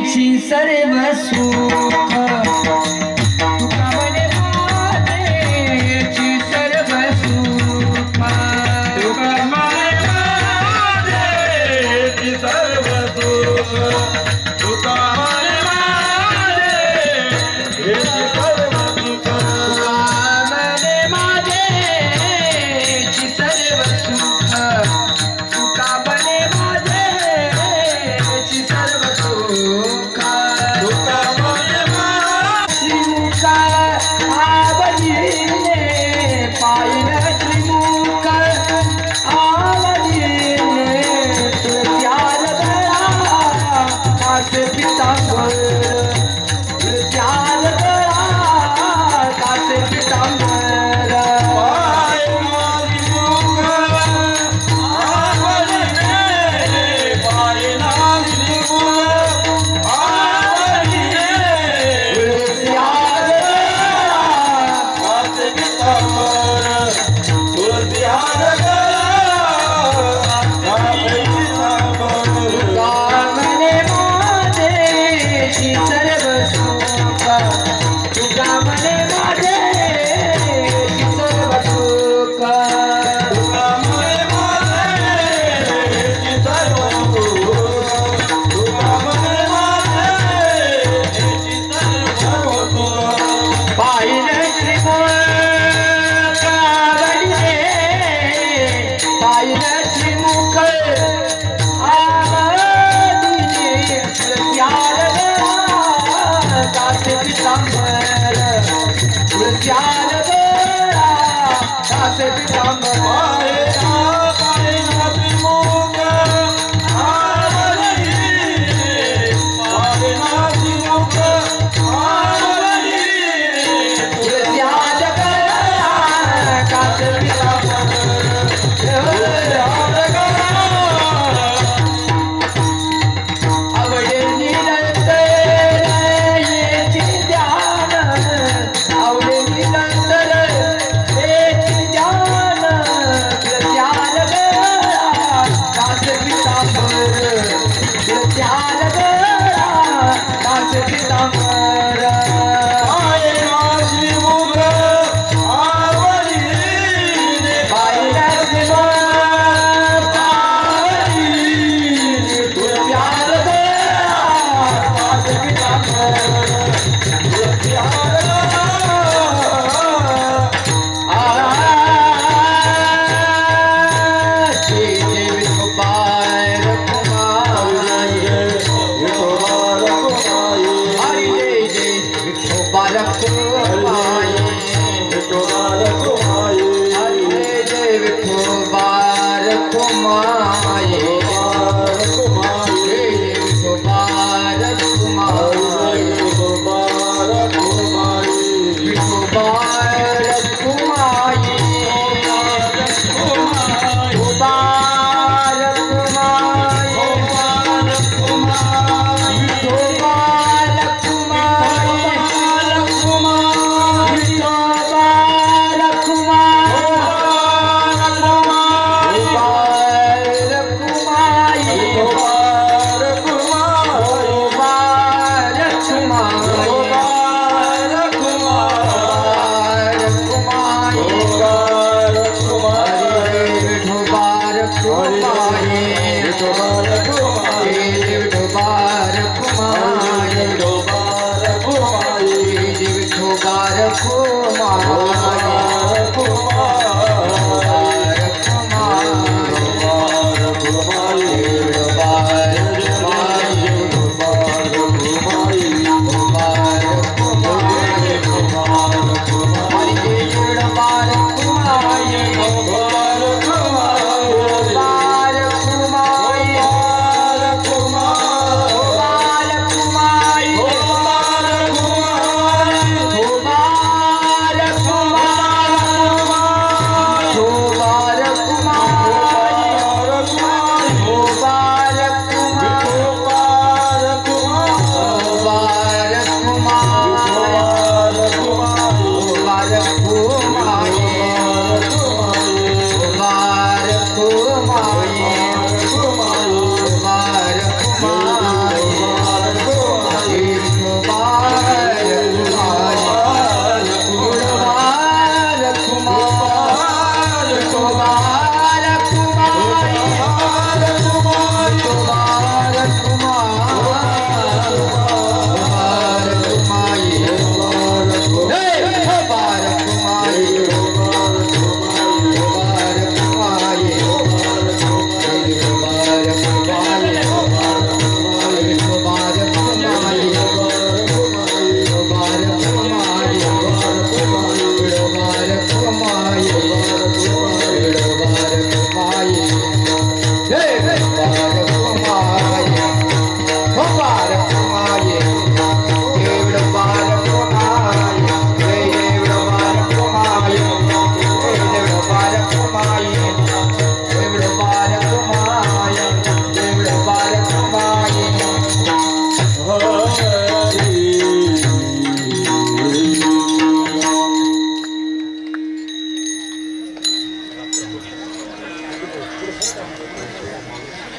सर्व सुख तुका म्हणे माझेची सर्व सुख तुका म्हणे माझेची सर्व सुख तुका म्हणे माझेची सर्व सुख तुका म्हणे माझेची सर्व सुख तुका म्हणे माझेची सर्व सुख पायन श्रीमुख आवडीने तुझ्याल गळा कासे पितांबर तुझ्याल गळा कासे पितांबर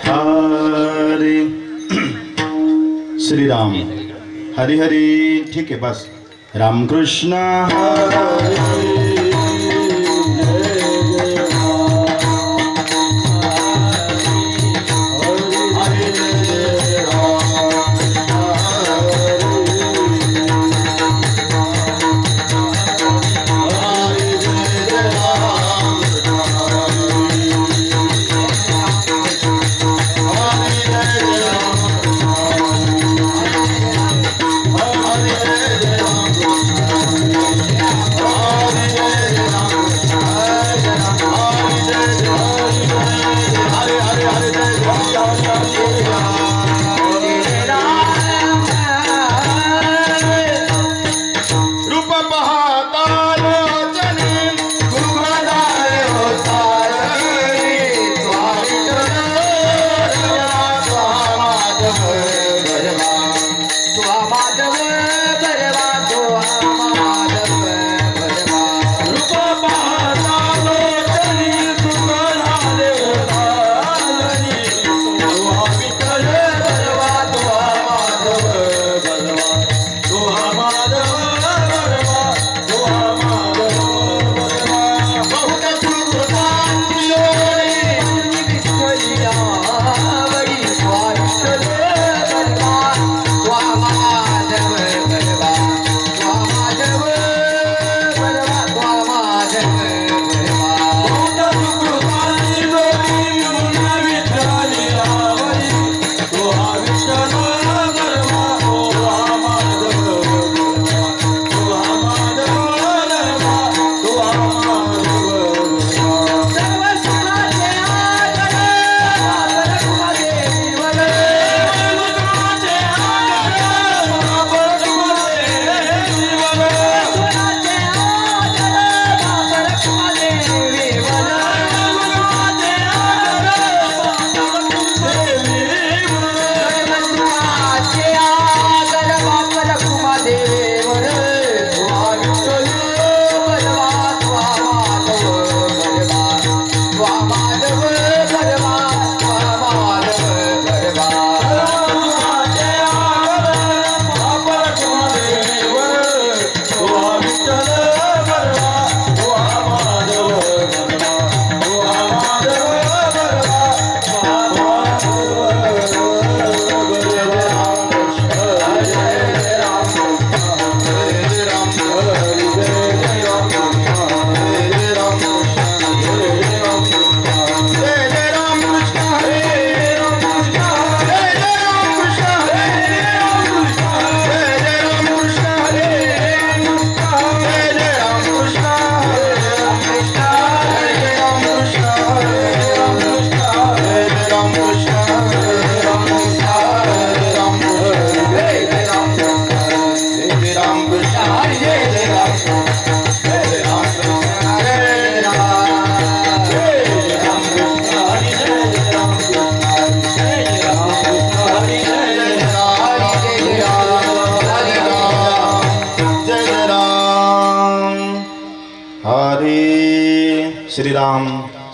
हरे श्री राम हरि हरि। ठीक है बस राम कृष्ण हरे।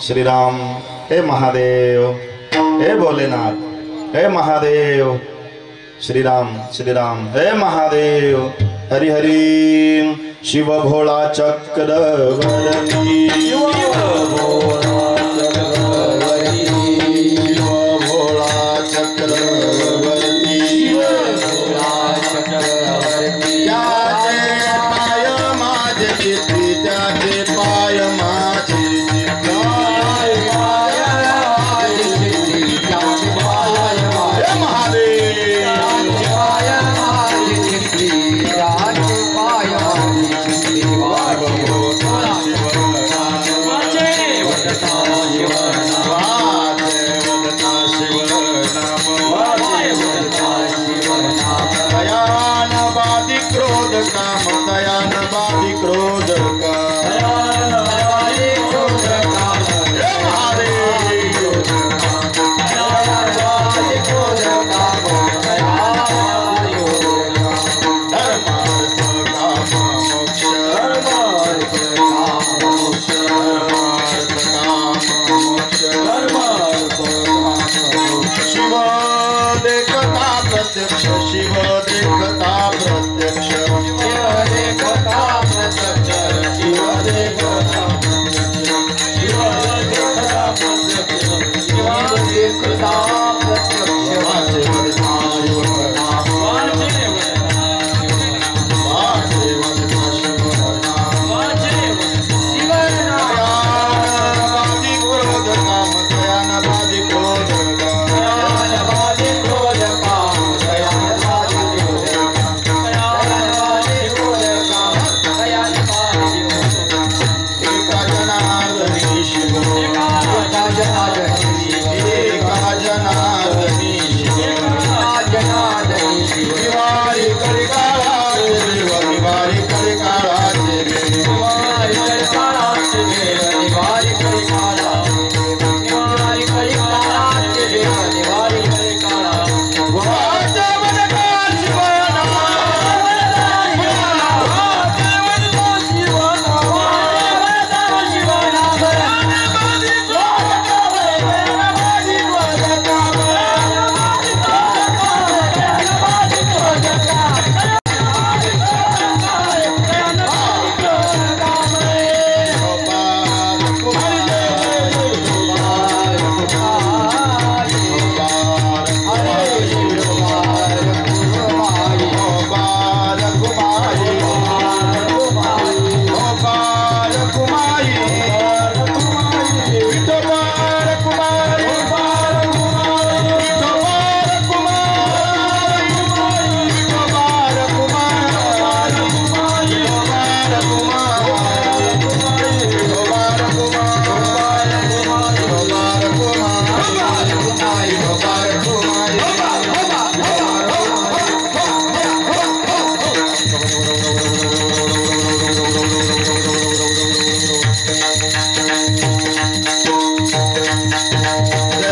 श्री राम हे महादेव हे भोलेनाथ हे महादेव श्री राम हे महादेव हरि हरि शिव भोला चक्रवर्ती शिव भोला चक्रवर्ती त्याचे पाय माझे चित्ती त्याचे पाय माझे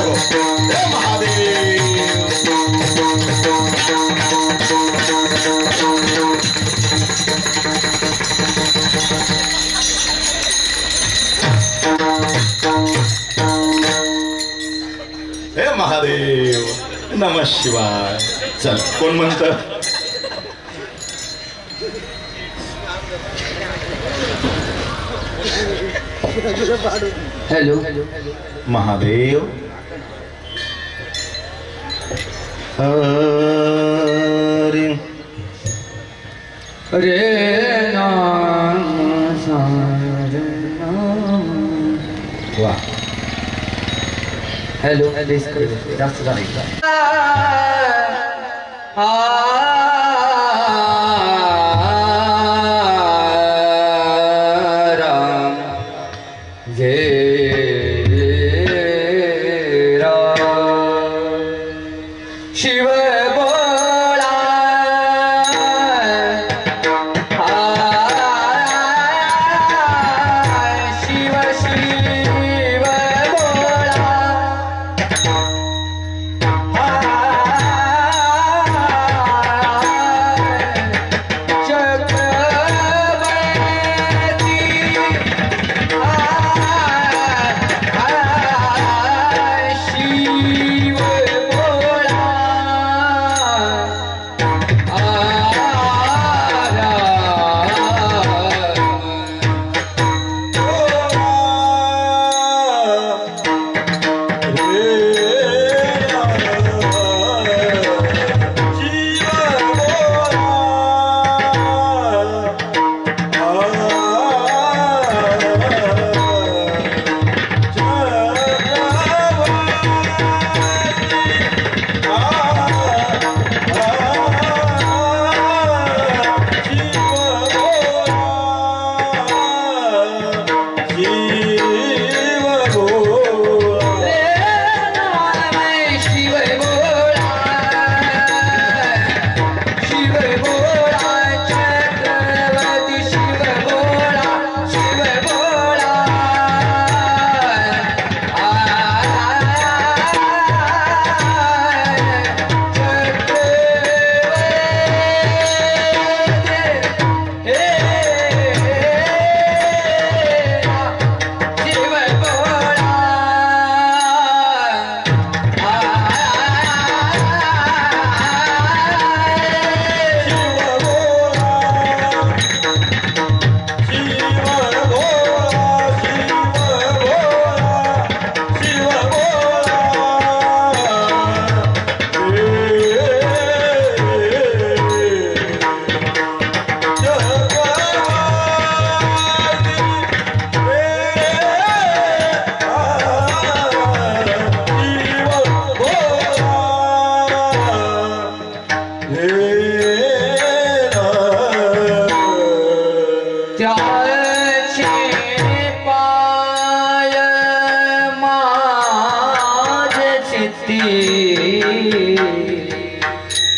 हो जय महादेव हे महादेव नमः शिवाय चल कोण म्हणतं हेलो महादेव हरि रे नाम सारे नाम वाह हेलो जास्त झालं राम जय राम शिव बोला शिव शिव बोला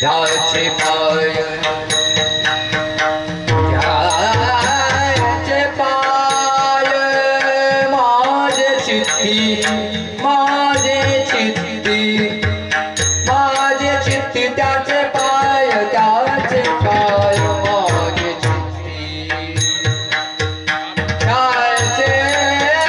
त्याचे पाय त्याचे पाय माझे चित्ती माझे चित्ती माझे चित्ती त्याचे पाय माझे चित्ती त्याचे पाय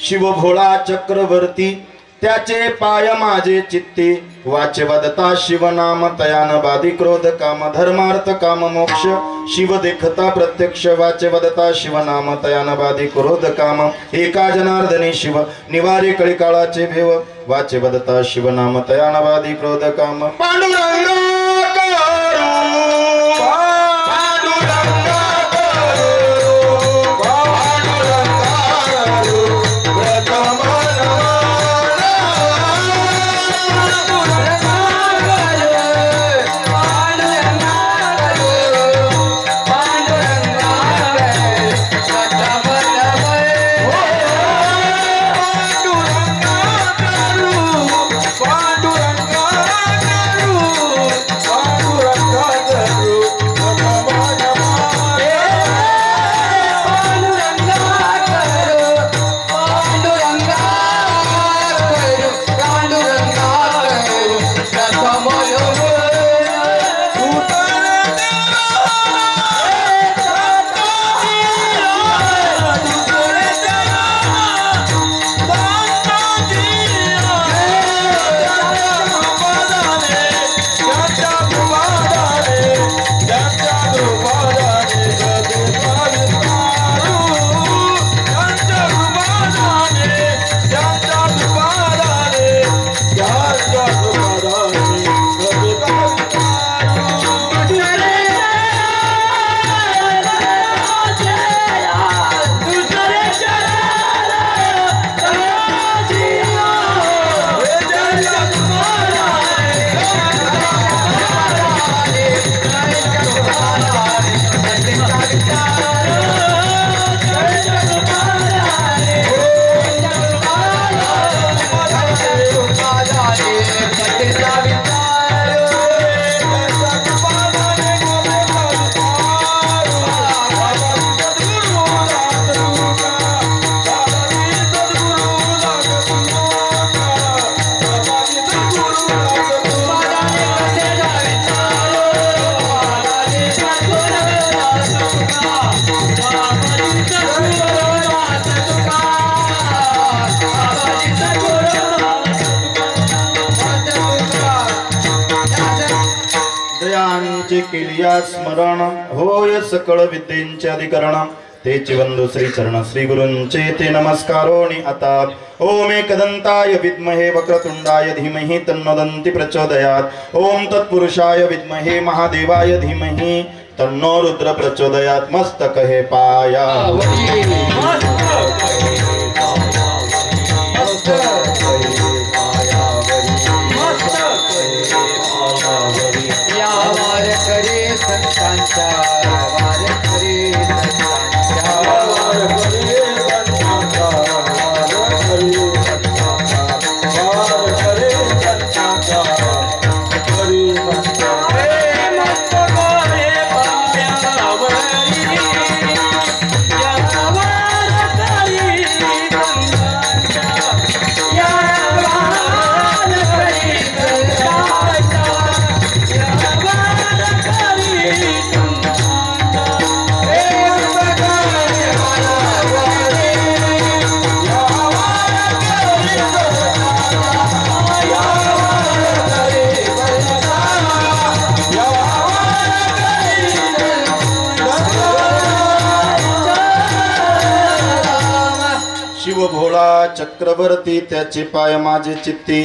शिव भोळा चक्रवर्ती त्याचे पाय माझे चित्ते वाचे वदता शिवनाम तयान बाधी क्रोध काम धर्मार्थ काम मोक्ष शिव देखता प्रत्यक्ष वाचे वदता शिवनाम तयान बाधी क्रोध काम एका जनार्दनी शिव निवारे कळी काळाचे भेव वाचे वदता शिवनाम तयान बाधी क्रोध काम पांडुरंगा केलिया स्मरण होय सकळ विद्येचे अधिकरण तेची वंदू श्री चरण श्री गुरूंचे ते नमस्कारोणी आता ओम एकदंताय विद्महे वक्रतुंडाय धीमहि तन्नो दन्ति प्रचोदयात् ओम तत्पुरुषाय विद्महे महादेवाय धीमहि तन्नो रुद्र प्रचोदयात् मस्तक हे पाया या वार करे संतांच्या वार करे संतांच्या वार करे संतांच्या वार करे संतांच्या वार करे संतांच्या करे संतांच्या मस्त गोरे पायावरी या वार करे संतांच्या या वार करे संतांच्या शिव भोळा चक्रवर्ती त्याचे पाय माझे चित्ती.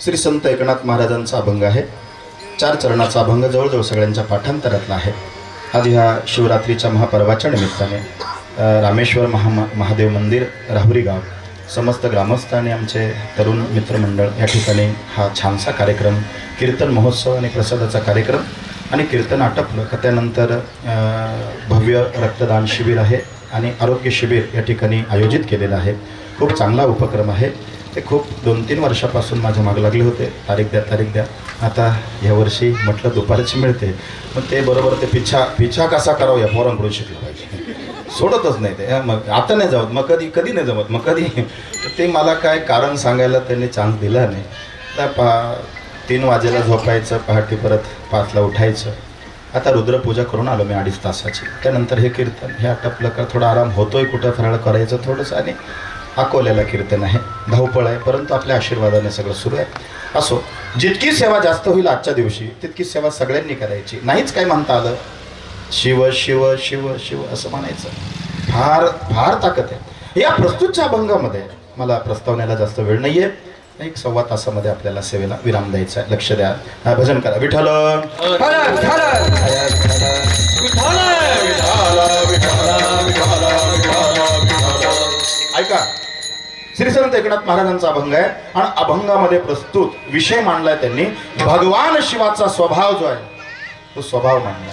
श्री संत एकनाथ महाराजांचा अभंग आहे. 4 चरणाचा अभंग जवळजवळ सगळ्यांच्या पाठांतरातला आहे. आज ह्या शिवरात्रीच्या महापर्वाच्या निमित्ताने रामेश्वर महादेव मंदिर राहुरी गाव समस्त ग्रामस्थ आणि आमचे तरुण मित्रमंडळ या ठिकाणी हा छानसा कार्यक्रम कीर्तन महोत्सव आणि प्रसादाचा कार्यक्रम आणि कीर्तन आटपलं का त्यानंतर भव्य रक्तदान शिबिर आहे आणि आरोग्य शिबिर या ठिकाणी आयोजित केलेलं आहे. खूप चांगला उपक्रम आहे. ते खूप 2-3 वर्षापासून माझ्या मागे लागले होते, तारीख द्या. आता यावर्षी म्हटलं दुपारची मिळते, पण ते बरोबर ते पिछा कसा करावं या पोरांकडून शिकलं पाहिजे. सोडतच नाही ते. मग आता नाही जमत, मग कधी नाही जमत, मग कधी ते मला काय कारण सांगायला त्यांनी चान्स दिला नाही. तर 3 वाजेला झोपायचं, पहाटे परत 5ला उठायचं. आता रुद्रपूजा करून आलो मी 2.5 तासाची. त्यानंतर हे कीर्तन हे आटपलं का थोडा आराम होतोय, कुठं फराळ करायचं थोडंसं. आणि अकोल्याला कीर्तन आहे, धावपळ आहे, परंतु आपल्या आशीर्वादाने सगळं सुरू आहे. असो, जितकी सेवा जास्त होईल आजच्या दिवशी तितकी सेवा सगळ्यांनी करायची. नाहीच काय म्हणता आलं, शिव शिव शिव शिव असं म्हणायचं. फार ताकद आहे. या प्रस्तुतच्या अभंगामध्ये मला प्रस्तावनेला जास्त वेळ नाही आहे. 1-1.25 तासामध्ये आपल्याला सेवेला विराम द्यायचा आहे. लक्ष द्या, भजन करा. विठ्ठल ऐका, श्री संत एकनाथ महाराजांचा अभंग आहे आणि अभंगामध्ये प्रस्तुत विषय मांडलाय त्यांनी. भगवान शिवाचा स्वभाव जो आहे तो स्वभाव मांडला.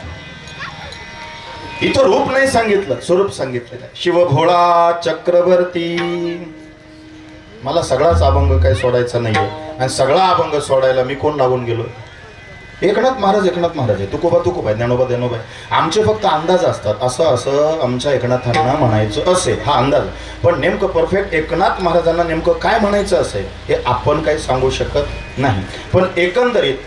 इथं रूप नाही सांगितलं, स्वरूप सांगितलेलं आहे. शिव भोळा चक्रवर्ती. मला सगळाच अभंग काही सोडायचा नाहीये आणि सगळा अभंग सोडायला मी कोण लागून गेलो? एकनाथ महाराज आहे. तुकोबा ज्ञानोबा आहे. आमचे फक्त अंदाज असतात. असं आमच्या एकनाथांना म्हणायचं असे, हा अंदाज. पण नेमकं परफेक्ट एकनाथ महाराजांना नेमकं काय म्हणायचं असेल हे आपण काही सांगू शकत नाही. पण एकंदरीत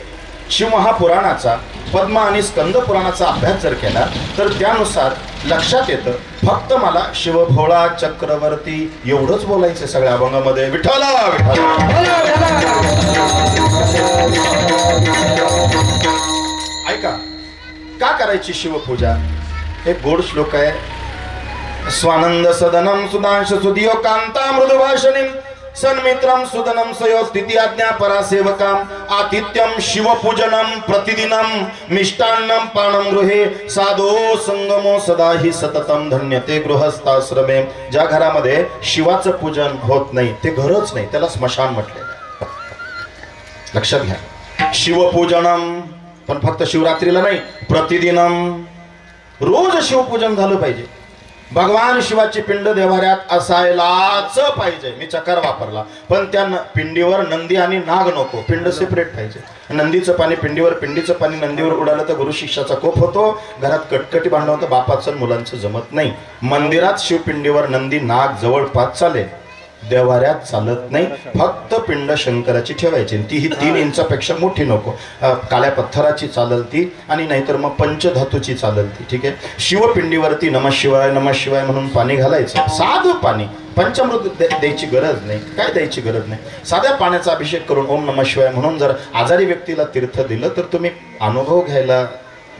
शिवमहापुराणाचा, पद्म आणि स्कंद पुराणाचा अभ्यास जर केला तर त्यानुसार लक्षात येतं फक्त मला शिवभोळा चक्रवर्ती एवढंच बोलायचं सगळ्या अभंगामध्ये. विठ्ठल ऐका, का करायची शिवपूजा? एक गोड श्लोक आहे. स्वानंद सदनम सुदांश सुदियो कांता मृदुभाषणीम सन्मित्रम सुदनम सयो स्थिती आज्ञा परासेवकाम आतिथ्यम शिवपूजनम प्रतिदिनम मिष्टान्नम पानम गृहे साधो संगमो सदा ही सततम धन्यते गृहस्थाश्रमे. ज्या घरामध्ये शिवाचं पूजन होत नाही ते घरच नाही, त्याला स्मशान म्हटले. लक्षात घ्या, शिवपूजनम पण फक्त शिवरात्रीला नाही, प्रतिदिनम रोज शिवपूजन झालं पाहिजे. भगवान शिवाची पिंड देवाऱ्यात असायलाच पाहिजे. मी चकार वापरला, पण त्या पिंडीवर नंदी आणि नाग नको, पिंड सेपरेट पाहिजे. नंदीचं पाणी पिंडीवर, पिंडीचं पाणी नंदीवर उडालं तर गुरु शिष्याचा कोप होतो. घरात कटकटी भांडण होतं, बापाचं मुलांचं जमत नाही. मंदिरात शिवपिंडीवर नंदी नाग जवळपास चालेल, देवाऱ्यात चालत नाही. फक्त पिंड शंकराची ठेवायची, ती ही 3 इंचापेक्षा मोठी नको. काळ्या पत्थराची चालल ती, आणि नाहीतर मग पंचधातूची चालल ती. ठीक आहे. शिवपिंडीवरती नमः शिवाय म्हणून पाणी घालायचं, साधं पाणी. पंचामृत द्यायची गरज नाही, काय द्यायची गरज नाही. साध्या पाण्याचा अभिषेक करून ओम नमः शिवाय म्हणून जर आजारी व्यक्तीला तीर्थ दिलं तर तुम्ही अनुभव घ्यायला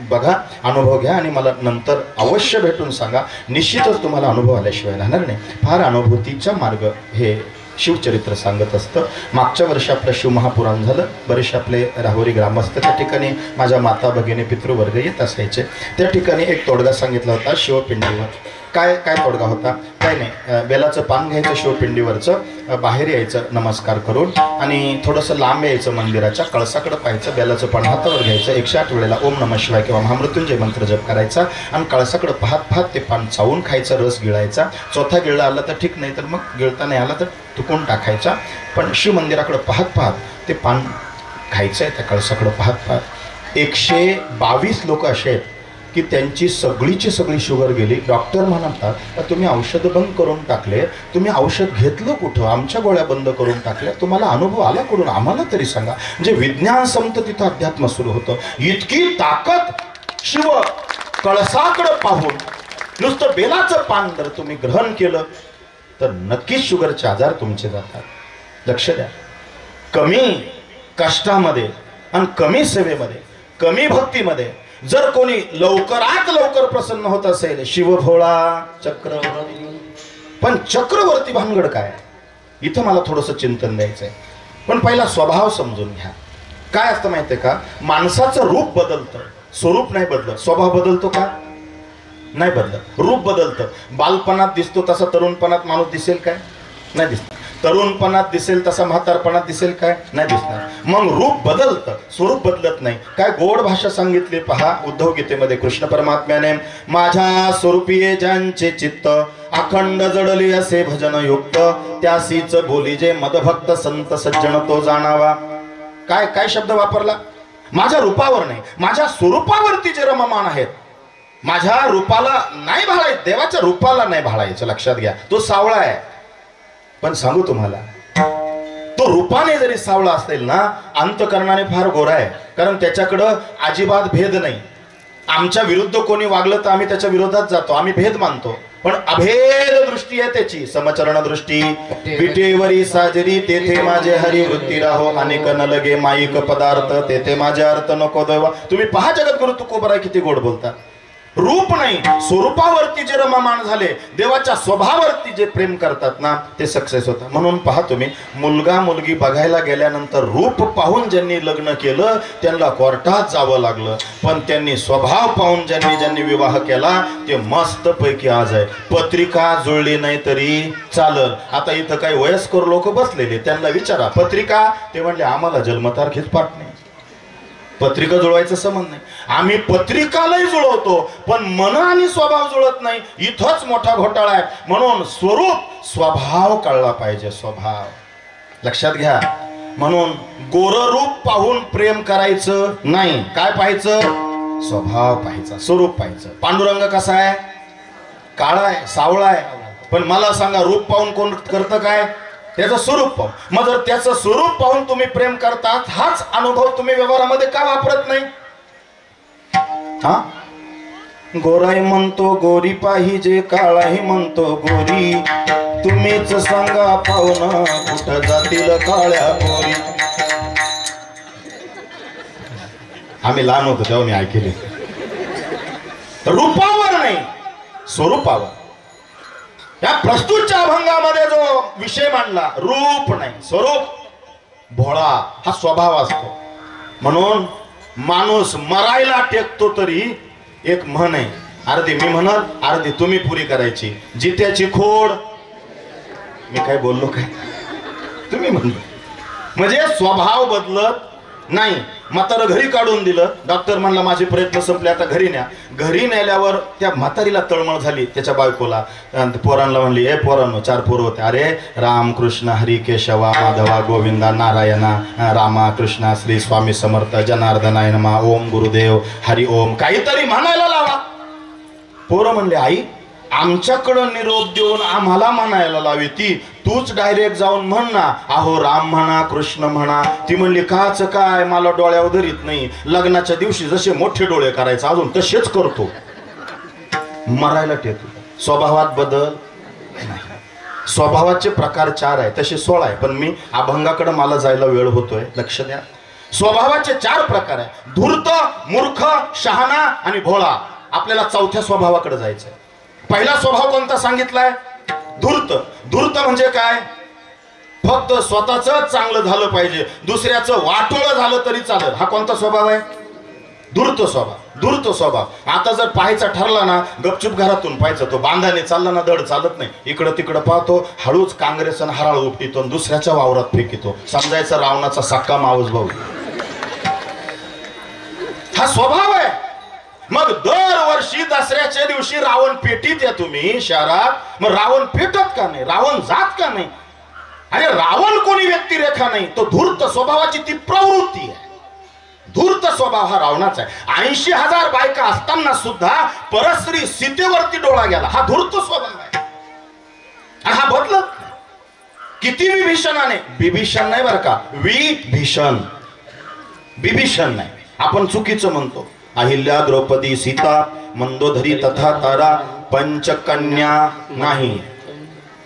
बघा, अनुभव घ्या आणि मला नंतर अवश्य भेटून सांगा. निश्चितच तुम्हाला अनुभव आल्याशिवाय राहणार नाही. फार अनुभूतीचा मार्ग हे शिवचरित्र सांगत असतं. मागच्या वर्षी आपलं शिवमहापुराण झालं. बरेचसे आपले राहुरी ग्रामस्थ त्या ठिकाणी माझ्या माता भगिनी पितृवर्ग येत असायचे. त्या ठिकाणी एक तोडगा सांगितला होता शिवपिंडीवर. काय काय तोडगा होता? काय नाही, बेलाचं पान घ्यायचं शिवपिंडीवरचं, बाहेर यायचं नमस्कार करून आणि थोडंसं लांब यायचं मंदिराच्या कळसाकडं पाहायचं, बेलाचं पान हातावर घ्यायचं, 108 वेळेला ओम नमः शिवाय किंवा महामृत्युंजय मंत्र जप करायचा आणि कळसाकडं पाहत पाहत ते पान चावून खायचं, रस गिळायचा. चौथा गिळला आला तर ठीक, नाही तर मग गिळता नाही आला तर तुकून टाकायचा. पण शिवमंदिराकडं पाहत पाहत ते पान खायचं आहे. त्या कळसाकडं पाहत पाहत 122 लोक असे आहेत की त्यांची सगळीची सगळी शुगर गेली. डॉक्टर म्हणतात तुम्ही औषध बंद करून टाकले, तुम्ही औषध घेतलं कुठं? आमच्या गोळ्या बंद करून टाकल्या. तुम्हाला अनुभव आला कुठून? आम्हाला तरी सांगा. म्हणजे विज्ञान संपतं तिथं अध्यात्म सुरू होतं. इतकी ताकद शिव कळसाकडं पाहून नुसतं बेलाचं पान जर तुम्ही ग्रहण केलं तर नक्कीच शुगरचे आजार तुमचे जातात. लक्ष द्या. कमी कष्टामध्ये आणि कमी सेवेमध्ये, कमी भक्तीमध्ये जर कोणी लवकरात लवकर प्रसन्न होत असेल, शिवभोळा चक्रवर्ती. पण चक्रवर्ती भानगड काय? इथं मला थोडंसं चिंतन द्यायचंय. पण पहिला स्वभाव समजून घ्या. काय असतं माहितीये का? माणसाचं रूप बदलतं, स्वरूप नाही बदलत. स्वभाव बदलतो का? नाही बदलत. रूप बदलतं. बालपणात दिसतो तसा तरुणपणात माणूस दिसेल काय? नाही दिसणार. तरुणपणात दिसेल तसा म्हातारपणात दिसेल काय? नाही दिसणार. मग रूप बदलतं, स्वरूप बदलत नाही. काय गोड भाषा सांगितली पहा उद्धव गीतेमध्ये कृष्ण परमात्म्याने. माझ्या स्वरूपीये ज्यांचे चित्त अखंड जडले असे भजन युक्त, त्यासीच बोली जे मदभक्त संत सज्जन तो जाणावा. काय काय शब्द वापरला? माझ्या रूपावर नाही, माझ्या स्वरूपावरती जे रममान आहेत. माझ्या रूपाला नाही भाळायचं, देवाच्या रूपाला नाही भाळायचं. लक्षात घ्या. तो सावळा आहे. पण सांगू तुम्हाला, तो रूपाने जरी सावळा असेल ना, अंतकरणाने फार गोरा आहे. कारण त्याच्याकडं अजिबात भेद नाही. आमच्या विरुद्ध कोणी वागलं तर आम्ही त्याच्या विरोधात जातो, आम्ही भेद मानतो. पण अभेद दृष्टी आहे त्याची, समचरण दृष्टी. विटेवरी साजरी तेथे माझे हरी वृत्ती राहो, अनेक न लगे माईक पदार्थ तेथे माझे अर्थ नको देवा. तुम्ही पहा जगद्गुरु तुकोबराय किती गोड बोलतात. रूप नाही, स्वरूपावरती जे रममाण झाले, देवाच्या स्वभावावरती जे प्रेम करतात ना, ते सक्सेस होतं. म्हणून पहा तुम्ही, मुलगा मुलगी बघायला गेल्यानंतर रूप पाहून ज्यांनी लग्न केलं त्यांना कोर्टात जावं लागलं. पण त्यांनी स्वभाव पाहून ज्यांनी विवाह केला ते मस्त पैकी आज आहे. पत्रिका जुळली नाही तरी चालल. आता इथं काही वयस्कर लोक बसलेले, त्यांना विचारा पत्रिका, ते म्हणले आम्हाला जन्मतारखेच पाठ नाही, पत्रिका जुळवायचा संबंध नाही. आम्ही पत्रिकालाही जुळवतो पण मन आणि स्वभाव जुळत नाही. इथंच मोठा घोटाळा आहे. म्हणून स्वरूप स्वभाव कळला पाहिजे. स्वभाव लक्षात घ्या. म्हणून गोररूप पाहून प्रेम करायचं नाही. काय पाहायचं? स्वभाव पाहायचा, स्वरूप पाहायचं. पांडुरंग कसा आहे? काळा आहे, सावळा आहे. पण मला सांगा, रूप पाहून कोण करतं काय? त्याचं स्वरूप पाहून. मग जर त्याचं स्वरूप पाहून तुम्ही प्रेम करतात, हाच अनुभव तुम्ही व्यवहारामध्ये का वापरत नाही? हा, गोराई म्हणतो गोरी पाहिजे, काळाही म्हणतो गोरी. तुम्हीच सांगा पाहुणं, कुठं जातील काळ्या गोरी. आम्ही लहान होतो तेव्हा मी ऐकले. रूपावर नाही, स्वरूपावर. या प्रस्तुतच्या अभंगामध्ये जो विषय मांडला, रूप नाही स्वरूप. भोळा हा स्वभाव असतो. म्हणून माणूस मरायला टेकतो तरी एक म्हण आहे, अर्धी मी म्हणल अर्धी तुम्ही पुरी करायची. जित्याची खोड. मी काय बोललो काय? तुम्ही म्हणलो. म्हणजे स्वभाव बदलत नाही. म्हातारं घरी काढून दिलं. डॉक्टर म्हणला माझे प्रयत्न संपले, आता घरी न्या. घरी नेल्यावर त्या म्हातारीला तळमळ झाली, त्याच्या बायकोला. पोरांना म्हणली, ए पोरांनो, 4 पोरं होते. अरे राम कृष्ण हरी केशवा माधवा गोविंदा नारायणा रामा कृष्णा श्री स्वामी समर्थ जनार्दनाय नमः ओम गुरुदेव हरी ओम. काहीतरी म्हणायला लावा. पोरं म्हणले, आई आमच्याकडं निरोप देऊन आम्हाला म्हणायला लावी ती, तूच डायरेक्ट जाऊन म्हण ना, अहो राम म्हणा कृष्ण म्हणा. ती म्हणली, काच काय, मला डोळ्यावर धरीत नाही. लग्नाच्या दिवशी जसे मोठे डोळे करायचे अजून तसेच करतो. मरायला टेकतो. स्वभावात बदल नाही. स्वभावाचे प्रकार 4 आहे, तसे 16 आहे. पण मी अभंगाकडे मला जायला वेळ होतोय. लक्ष द्या. स्वभावाचे 4 प्रकार आहे, धूर्त, मूर्ख, शहाणा आणि भोळा. आपल्याला चौथ्या स्वभावाकडे जायचंय. पहिला स्वभाव कोणता सांगितलाय? धूर्त. धूर्त म्हणजे काय? फक्त स्वतःच चांगलं झालं पाहिजे, दुसऱ्याचं वाटोळं झालं तरी चालेल. हा कोणता स्वभाव आहे? धूर्त स्वभाव. धूर्त स्वभाव. आता जर पाहायचा ठरला ना, गपचूप घरातून पाहायचं, तो बांधाने चालला ना धड चालत नाही, इकडं तिकडं पाहतो, हळूच काँग्रेसन हराळ उपटितो, दुसऱ्याच्या वावरात फेकितो, समजायचा रावणाचा सक्का मावस भाऊ. हा स्वभाव आहे. मग दरवर्षी दसऱ्याच्या दिवशी रावण पेटीत या तुम्ही शहरात, मग रावण पेटत का नाही? रावण जात का नाही? आणि रावण कोणी व्यक्तिरेखा नाही, तो धूर्त स्वभावाची ती प्रवृत्ती आहे. धूर्त स्वभाव हा रावणाचा आहे. 80,000 बायका असताना सुद्धा परस्त्री सीतेवरती डोळा गेला, हा धूर्त स्वभाव आहे. आणि हा बदलत किती विभीषणाने, विभीषण नाही बरं का, विभीषण, विभीषण नाही, आपण चुकीचं म्हणतो. अहिल्या, द्रौपदी, सीता, मंदोदरी तथा तारा, पंचकन्या नाही,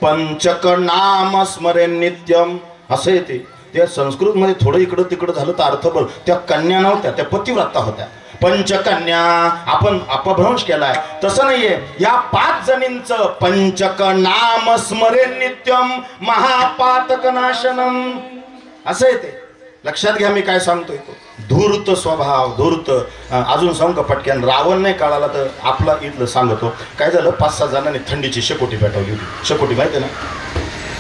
पंचक नाम स्मरे नित्यम असं येते. त्या संस्कृत मध्ये थोडं इकडं तिकडं झालं तर अर्थ बघ, त्या कन्या नव्हत्या, त्या पतिव्रता होत्या. पंचकन्या आपण अपभ्रंश केलाय, तसं नाहीये. या 5 जणींचं पंचक नाम स्मरे नित्यम महापातक नाशनम असं येते. लक्षात घ्या मी काय सांगतोय. तो धूर्त स्वभाव, धूर्त. अजून सांगू का पटक्यान? रावण नाही कळाला तर आपला इथलं सांगतो. काय झालं, 5-6 जणांनी थंडीची शेकोटी पेटवली होती. शेकोटी माहिती ना,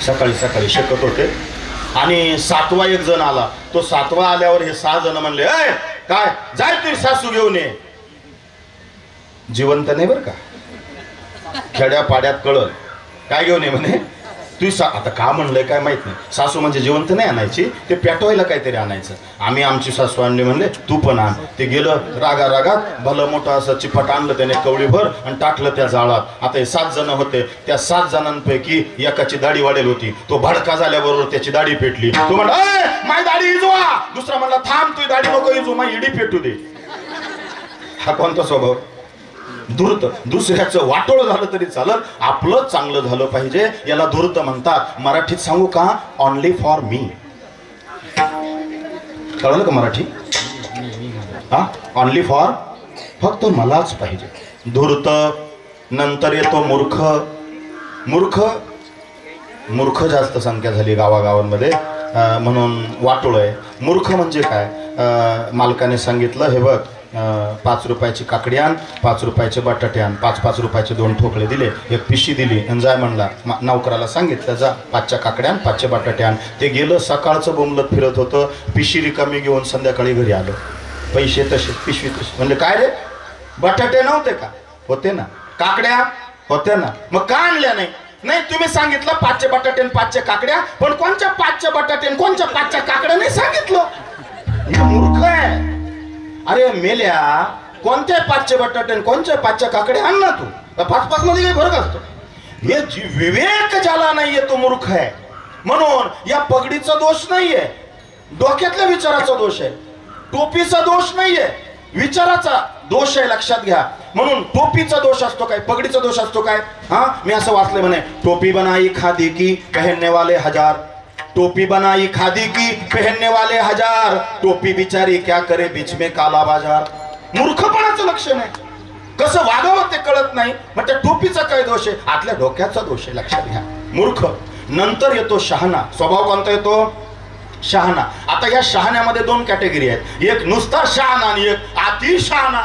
सकाळी सकाळी शेकत होते आणि 7वा एक जण आला. तो 7वा आल्यावर हे 6 जण म्हणले, ए काय जाय तुझी सासू घेऊन ये. जिवंत नाही बरं का, खेड्या पाड्यात कळल काय घेऊन ये म्हणे. तू आता का म्हणलंय काय माहित नाही. सासू म्हणजे जिवंत नाही आणायची, ते पेटवायला काहीतरी आणायचं. आम्ही आमची सासू आणली म्हणले तू पण आण. ते गेलं रागा रागात, भलं मोठं असं चिपट आणलं त्याने कवळीभर आणि टाकलं त्या जाळात. आता हे 7 जण होते, त्या 7 जणांपैकी एकाची दाढी वाढेल होती. तो भडका झाल्याबरोबर त्याची दाढी पेटली. तो म्हणला माझी दाढी इजवा. दुसरा म्हणला थांब, तुझी दाढी नको इजू, माझी इडी पेटू दे. हा कोणता स्वभाव? धूर्त. दुसऱ्याचं वाटोळ झालं तरी चालत, आपलं चांगलं झालं पाहिजे, याला धूर्त म्हणतात. मराठीत सांगू का? Only for me. कळलं का मराठी? हा, ओनली फॉर, फक्त मलाच पाहिजे. धूर्त. नंतर येतो मूर्ख. मूर्ख, मूर्ख जास्त संख्या झाली गावागावांमध्ये म्हणून वाटोळ आहे. मूर्ख म्हणजे काय? मालकाने सांगितलं, हे बघ 5 रुपयाची काकडी आण, 5 रुपयाचे बटाटे आण. 5-5 रुपयाचे 2 ठोकळे दिले, एक पिशी दिली आणि जाय म्हणला. नौकराला सांगितलं जा 5च्या काकड्या आण, 5चे बटाटे आण. ते गेलं, सकाळचं बोंबलत फिरत होतं, पिशी रिकामी घेऊन संध्याकाळी घरी आलं. पैसे तसे, पिशवी तशी. म्हणजे काय रे, बटाटे नव्हते का? होते ना. काकड्या होत्या ना, मग का आणल्या नाही? नाही तुम्ही सांगितलं 5चे बटाटे आणि 5च्या काकड्या, पण कोणच्या 5च्या बटाटे आणि कोणच्या 5च्या काकड्या नाही सांगितलं. हे मूर्ख आहे. अरे मेल्या, कोणत्या 5चे बटाटे कोणत्या 5च्या काकड्या आण ना तू. 5-5 मध्ये काही फरक असतो. हे विवेक ज्याला नाहीये तो मूर्ख आहे. म्हणून या पगडीचा दोष नाहीये, डोक्यातल्या विचाराचा दोष आहे. टोपीचा दोष नाहीये, विचाराचा दोष आहे. लक्षात घ्या. म्हणून टोपीचा दोष असतो काय, पगडीचा दोष असतो काय? हा, मी असं वाचलंय म्हणे, टोपी बनाई खादी की पहनने वाले 1000, टोपी बनाई खादी की पहनने वाले 1000, टोपी बिचारी क्या करे बीच में काला बाजार. मूर्खपणाचं लक्षण आहे. कसं वागावं ते कळत नाही. मग त्या टोपीचा काय दोष आहे? आतल्या डोक्याचा दोष आहे. लक्षात घ्या. मूर्ख. नंतर येतो शहाणा. स्वभाव कोणता येतो? शहाणा. आता या शहाण्यामध्ये 2 कॅटेगरी आहेत, एक नुसता शहाणा आणि एक अति शहाणा.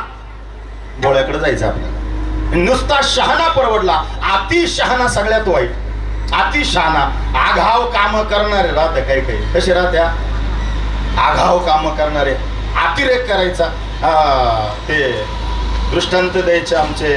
डोळ्याकडे जायचं आपल्याला. नुसता शहाणा परवडला, अति शहाणा सगळ्यात वाईट. अति शहाणा, आघाव काम करणारे राहते काही काही. कसे राहत्या? आघाव काम करणारे, अतिरेक करायचा. ते दृष्टांत द्यायचे आमचे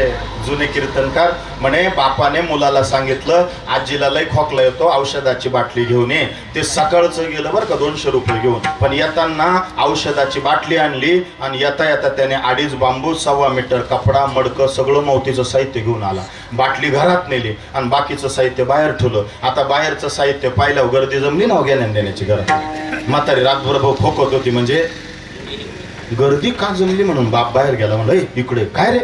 जुने कीर्तनकार. म्हणे बापाने मुलाला सांगितलं आजीला लय खोकला येतो, औषधाची बाटली घेऊन ये. ते सकाळचं गेलं बरं का 200 रुपये घेऊन, पण येताना औषधाची बाटली आणली आणि येता येता त्याने 2.5 बांबू, 1.25 मीटर कपडा, मडकं, सगळं मौतीचं साहित्य घेऊन आला. बाटली घरात नेली आणि बाकीचं साहित्य बाहेर ठेवलं. आता बाहेरचं साहित्य पाहिल्यावर गर्दी जमली ना घेण्या देण्याची घरात. म्हातारी रातभर खोकत होती. म्हणजे गर्दी का जमली म्हणून बाप बाहेर गेला. म्हणलं इकडे काय रे,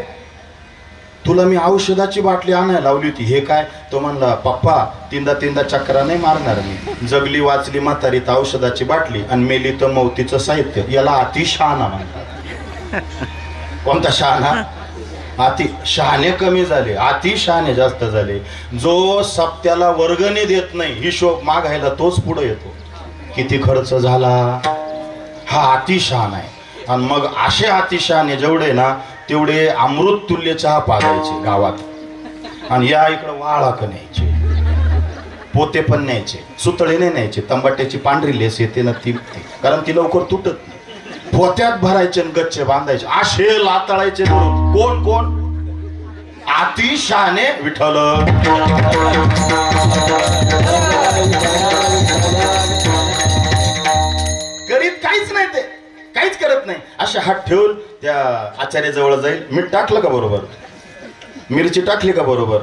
तुला मी औषधाची बाटली आणायला लावली होती, हे काय? तो म्हणला, पप्पा तीनदा चक्रा नाही मारणार मी, जगली वाचली म्हातारी तर औषधाची बाटली आणि मेली तर मौतीचं साहित्य, याला अतिशहाणा म्हणतात. कोणता शहाणा? अति शहाणे कमी झाले, अतिशहाणे जास्त झाले. जो सप्त्याला वर्गणी देत नाही, हिशोब मागायला तोच पुढे येतो. किती खर्च झाला, हा अतिशहाणा आहे. आणि मग असे अतिशहाणे जेवढे ना तेवढे अमृत तुल्य चहा पाजायचे गावात, आणि या इकडं वाळाक न्यायचे, पोते पण न्यायचे, सुतळीने न्यायचे. तंबाट्याची पांढरी लेस येते ना ती, कारण ती लवकर तुटत नाही, पोत्यात भरायचे आणि गच्चे बांधायचे, असे लाताळायचे धरून. कोण कोण? अतिशहाणे विठ्ठल. करीत काहीच नाही, ते काहीच करत नाही. असे हात ठेवून त्या आचार्याजवळ जाईल, मीठ टाकलं का बरोबर, मिरची टाकली का बरोबर,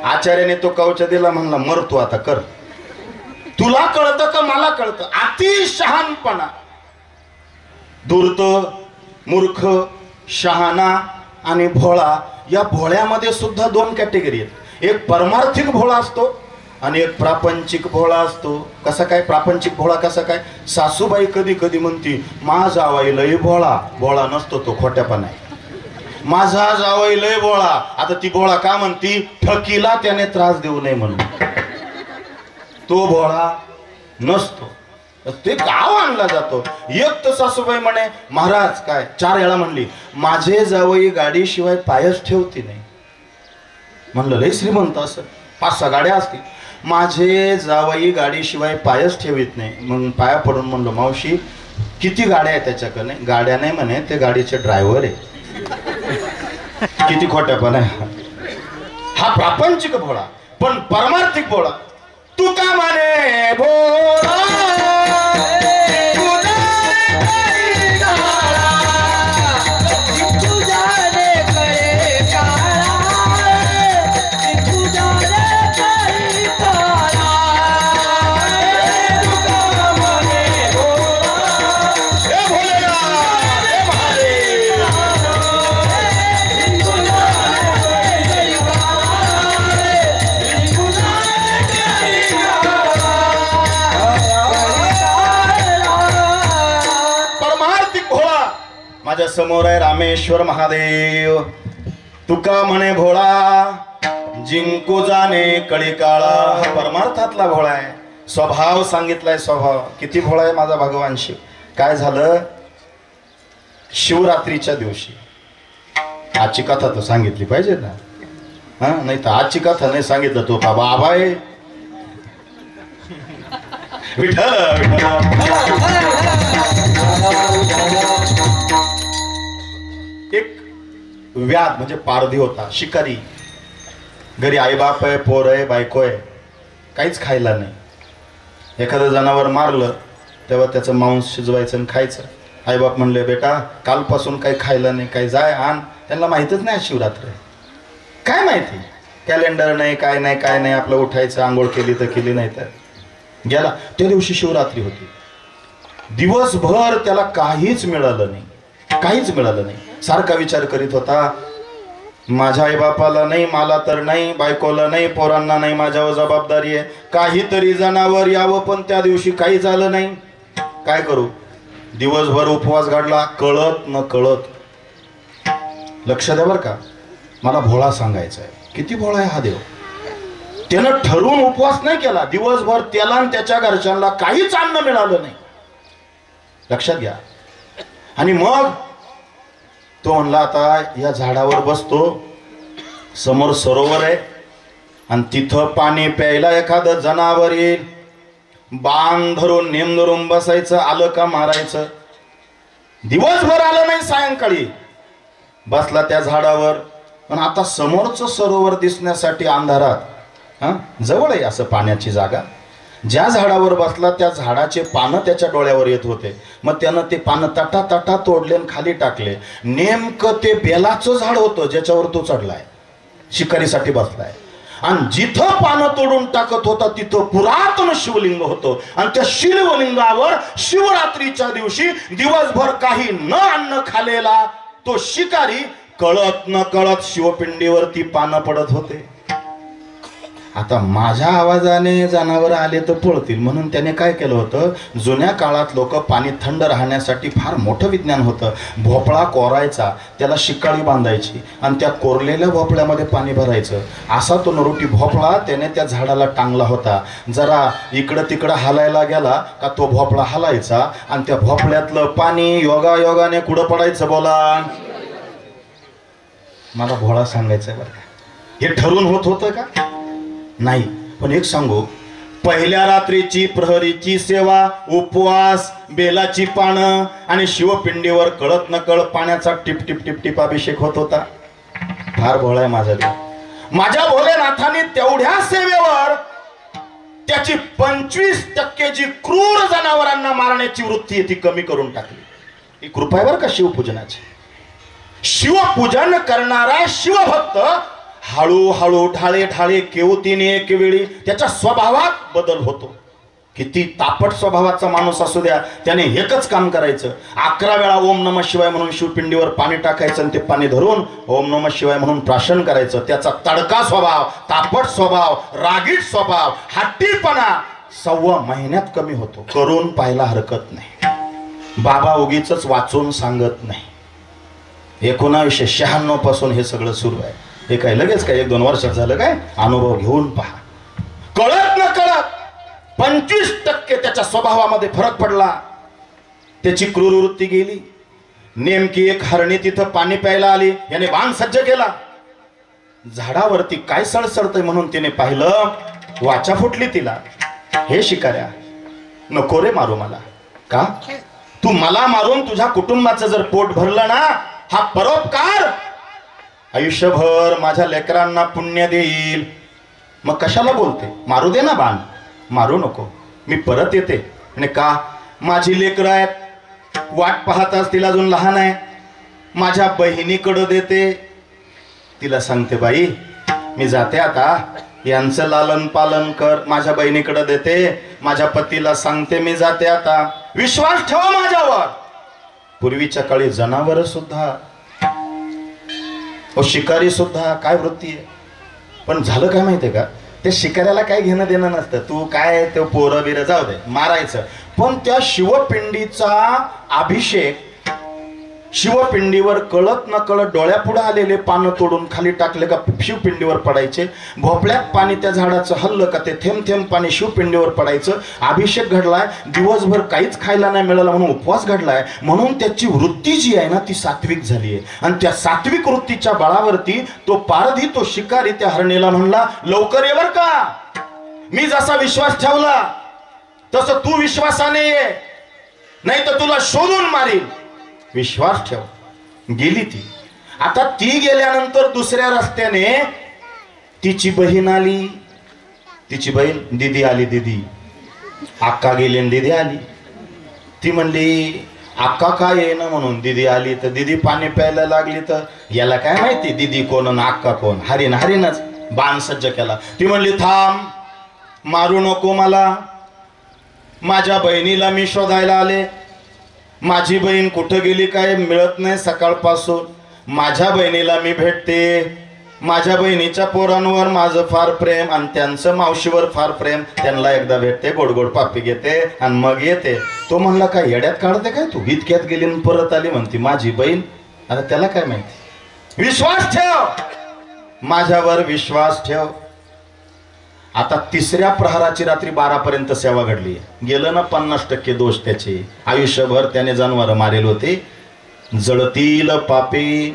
आचार्याने तो कवचा दिला, म्हणला मर तू आता कर, तुला कळतं का मला कळतं. अतिशहाणपणा. धूर्त, मूर्ख, शहाणा आणि भोळा, या भोळ्यामध्ये सुद्धा दोन कॅटेगरी आहेत. एक परमार्थिक भोळा असतो आणि एक प्रापंचिक भोळा असतो. कसा काय प्रापंचिक भोळा? कसा काय? सासूबाई कधी कधी म्हणती, माझा जावई लय भोळा. भोळा नसतो तो, खोट्यापणा आहे. माझा जावई लय भोळा. आता ती भोळा का म्हणती? ठकीला त्याने त्रास देऊ नये म्हणून. तो भोळा नसतो, ते गाव आणला जातो. एक तर सासूबाई म्हणे, महाराज काय 4 वेळा म्हणली, माझे जावई गाडीशिवाय पायच ठेवती नाही. म्हणलं लय श्रीमंत असं, 5-6 गाड्या असतील. माझे जावई गाडीशिवाय पायच ठेवीत नाही. मग पाया पडून म्हणलो, मावशी किती गाड्या आहेत त्याच्याकडे? गाड्या नाही म्हणे, ते गाडीचे ड्रायव्हर आहे. किती खोट्यापणा आहे. हा प्रापंचिक भोळा. पण परमार्थिक भोळा, तू का माने भोळा, माझ्या समोर आहे रामेश्वर महादेव. तुका म्हणे भोळा, जिंकू जाणे कळी काळा. हा परमार्थातला भोळा आहे. स्वभाव सांगितलाय, स्वभाव. किती भोळा आहे माझा भगवान शिव. काय झालं? शिवरात्रीच्या दिवशी, आजची कथा तर सांगितली पाहिजे ना, हा? नाही तर आजची कथा नाही सांगितलं तो का बाबा आहे. विठ्ठल एक व्याध म्हणजे पारधी होता, शिकारी. घरी आई बाप आहे, पोर आहे, बायको आहे, काहीच खायला नाही. एखादं जनावर मारलं तेव्हा त्याचं मांस शिजवायचं आणि खायचं. आई बाप म्हणले, बेटा कालपासून काही खायला नाही, काही जाय आण. त्यांना माहीतच नाही शिवरात्र आहे. काय माहिती, कॅलेंडर नाही, काय नाही, काय नाही. आपलं उठायचं, आंघोळ केली तर केली, नाही तर गेला. त्या दिवशी शिवरात्री होती. दिवसभर त्याला काहीच मिळालं नाही, काहीच मिळालं नाही. सारखा विचार करीत होता, माझ्या आई बापाला नाही, मला तर नाही, बायकोला नाही, पोरांना नाही, माझ्यावर जबाबदारी आहे. काहीतरी जनावर यावं, पण त्या दिवशी काही झालं नाही. काय करू? दिवसभर उपवास घडला, कळत न कळत. लक्ष द्या बरं का, मला भोळा सांगायचा आहे. किती भोळा आहे हा देव. त्यानं ठरवून उपवास नाही केला. दिवसभर त्याला आणि त्याच्या घरच्यांना काहीच अन्न मिळालं नाही. लक्षात घ्या. आणि मग तो म्हणला, आता या झाडावर बसतो, समोर सरोवर आहे आणि तिथं पाणी प्यायला एखादं जनावर येईल. बांध धरून नेम धरून बसायचं, आलं का मारायचं. दिवसभर आलं नाही, सायंकाळी बसला त्या झाडावर. पण आता समोरचं सरोवर दिसण्यासाठी अंधारात, जवळ आहे असं पाण्याची जागा, ज्या झाडावर बसला त्या झाडाचे पानं त्याच्या डोळ्यावर येत होते. मग त्यानं ते पानं तटा तटा तोडले आणि खाली टाकले. नेमकं ते बेलाचं झाड होतं ज्याच्यावर तो चढलाय, शिकारीसाठी बसलाय. आणि जिथं पानं तोडून टाकत होता तिथं पुरातन शिवलिंग होतं. आणि त्या शिवलिंगावर शिवरात्रीच्या दिवशी दिवसभर काही न अन्न खालेला तो शिकारी कळत न कळत शिवपिंडीवरती पानं पडत होते. आता माझ्या आवाजाने जनावर आले तर पळतील म्हणून त्याने काय केलं होतं, जुन्या काळात लोक पाणी थंड राहण्यासाठी फार मोठं विज्ञान होतं. भोपळा कोरायचा, त्याला शिकाळी बांधायची आणि त्या कोरलेल्या भोपळ्यामध्ये पाणी भरायचं. असा तो नरोटी भोपळा त्याने त्या झाडाला टांगला होता. जरा इकडं तिकडं हालायला गेला का तो भोपळा हलायचा आणि त्या भोपळ्यातलं पाणी योगायोगाने कुठं पडायचं बोला. मला भोळा सांगायचं बरं का, हे ठरून होत होतं का? नाही. पण एक सांगू, पहिल्या रात्रीची प्रहरीची सेवा, उपवास, बेलाची पानं आणि शिवपिंडीवर कळत न कळत पाण्याचा टिप टिप टिप टिप अभिषेक होत होता. फार भोळा आहे माझा देव. माझ्या भोलेनाथाने तेवढ्या सेवेवर त्याची 25% जी क्रूर जनावरांना मारण्याची वृत्ती आहे ती कमी करून टाकली. ही कृपा आहे बरं का शिवपूजनाची. शिवपूजन करणारा शिवभक्त हळूहळू ढाळे ढाळे केवतीने एक वेळी त्याच्या स्वभावात बदल होतो. किती तापट स्वभावाचा माणूस असू द्या, त्याने एकच काम करायचं, 11 वेळा ओम नमः शिवाय म्हणून शिवपिंडीवर पाणी टाकायचं आणि ते पाणी धरून ओम नमः शिवाय म्हणून प्राशन करायचं. त्याचा तडका स्वभाव, तापट स्वभाव, रागीट स्वभाव, हट्टीपणा 1.25 महिन्यात कमी होतो. करून पाहायला हरकत नाही. बाबा उगीच वाचून सांगत नाही. 1996 पासून हे सगळं सुरू आहे. हे काय लगेच काय 1-2 वर्षात झालं काय? अनुभव घेऊन पहा. कळत न कळत 25% त्याच्या स्वभावामध्ये फरक पडला. त्याची क्रूर वृत्ती गेली. नेमकी एक हरणी तिथं पाणी प्यायला आली. याने बाण सज्ज केला. झाडावरती काय सळसळतंय म्हणून तिने पाहिलं. वाचा फुटली तिला. हे शिकाऱ्या, नको रे मारू मला. का? तू मला मारून तुझ्या कुटुंबाचं जर पोट भरलं ना, हा परोपकार आयुष्यभर माझ्या लेकरांना पुण्य देईल. मग कशाला बोलते? मारू दे ना बाण. मारू नको, मी परत येते. आणि का? माझी लेकरं आहेत, वाट पाहताच, तिला अजून लहान आहे. माझ्या बहिणीकडं देते. तिला सांगते, बाई मी जाते आता, यांचं लालन पालन कर. माझ्या बहिणीकडं देते. माझ्या पतीला सांगते मी जाते आता. विश्वास ठेवा माझ्यावर. पूर्वीच्या काळी जनावर सुद्धा, शिकारी सुद्धा काय वृत्ती आहे. पण झालं काय माहितीये का, त्या शिकाऱ्याला काय घेणं देणं नसतं. तू काय ते पोरं बिरं जाऊ दे, मारायचं. पण त्या शिवपिंडीचा अभिषेक, शिवपिंडीवर कळत न कळत डोळ्यापुढे आलेले पानं तोडून खाली टाकले का शिवपिंडीवर पडायचे. भोपळ्यात पाणी त्या झाडाचं हल्लं का ते थेंब थेंब पाणी शिवपिंडीवर पडायचं. अभिषेक घडलाय. दिवसभर काहीच खायला नाही मिळालं म्हणून उपवास घडलाय. म्हणून त्याची वृत्ती जी आहे ना ती सात्विक झाली आहे. आणि त्या सात्विक वृत्तीच्या बळावरती तो पारधी, तो शिकारी त्या हरणीला म्हणला, लवकर ये बर का. मी जसा विश्वास ठेवला तसं तू विश्वासाने ये, नाही तर तुला शोधून मारील. विश्वास ठेव. गेली ती. आता ती गेल्यानंतर दुसऱ्या रस्त्याने तिची बहीण आली. तिची बहीण दीदी आली. दीदी अक्का गेली आणि दीदी आली. ती म्हणली अक्का काय येईना म्हणून दीदी आली. तर दीदी पाणी प्यायला लागली. तर याला काय माहिती दीदी कोण आणि अक्का कोण. हरीन हरीनच बाण सज्ज केला. ती म्हणली थांब, मारू नको मला. माझ्या बहिणीला मी शोधायला आले. माझी बहीण कुठं गेली काय मिळत नाही सकाळपासून. माझ्या बहिणीला मी भेटते. माझ्या बहिणीच्या पोरांवर माझं फार प्रेम आणि त्यांचं मावशीवर फार प्रेम. त्यांना एकदा भेटते, गोड गोड पापी घेते आणि मग येते. तो म्हणला काय येड्यात काढते काय तू, इतक्यात गेली आणि परत आली म्हणते माझी बहीण. आता त्याला काय माहिती. विश्वास ठेव, माझ्यावर विश्वास ठेव. आता तिसऱ्या प्रहराची रात्री 12 पर्यंत सेवा घडली. गेलं ना 50% दोष त्याचे. आयुष्यभर त्याने जनावर मारेल होते. जळतील पापी.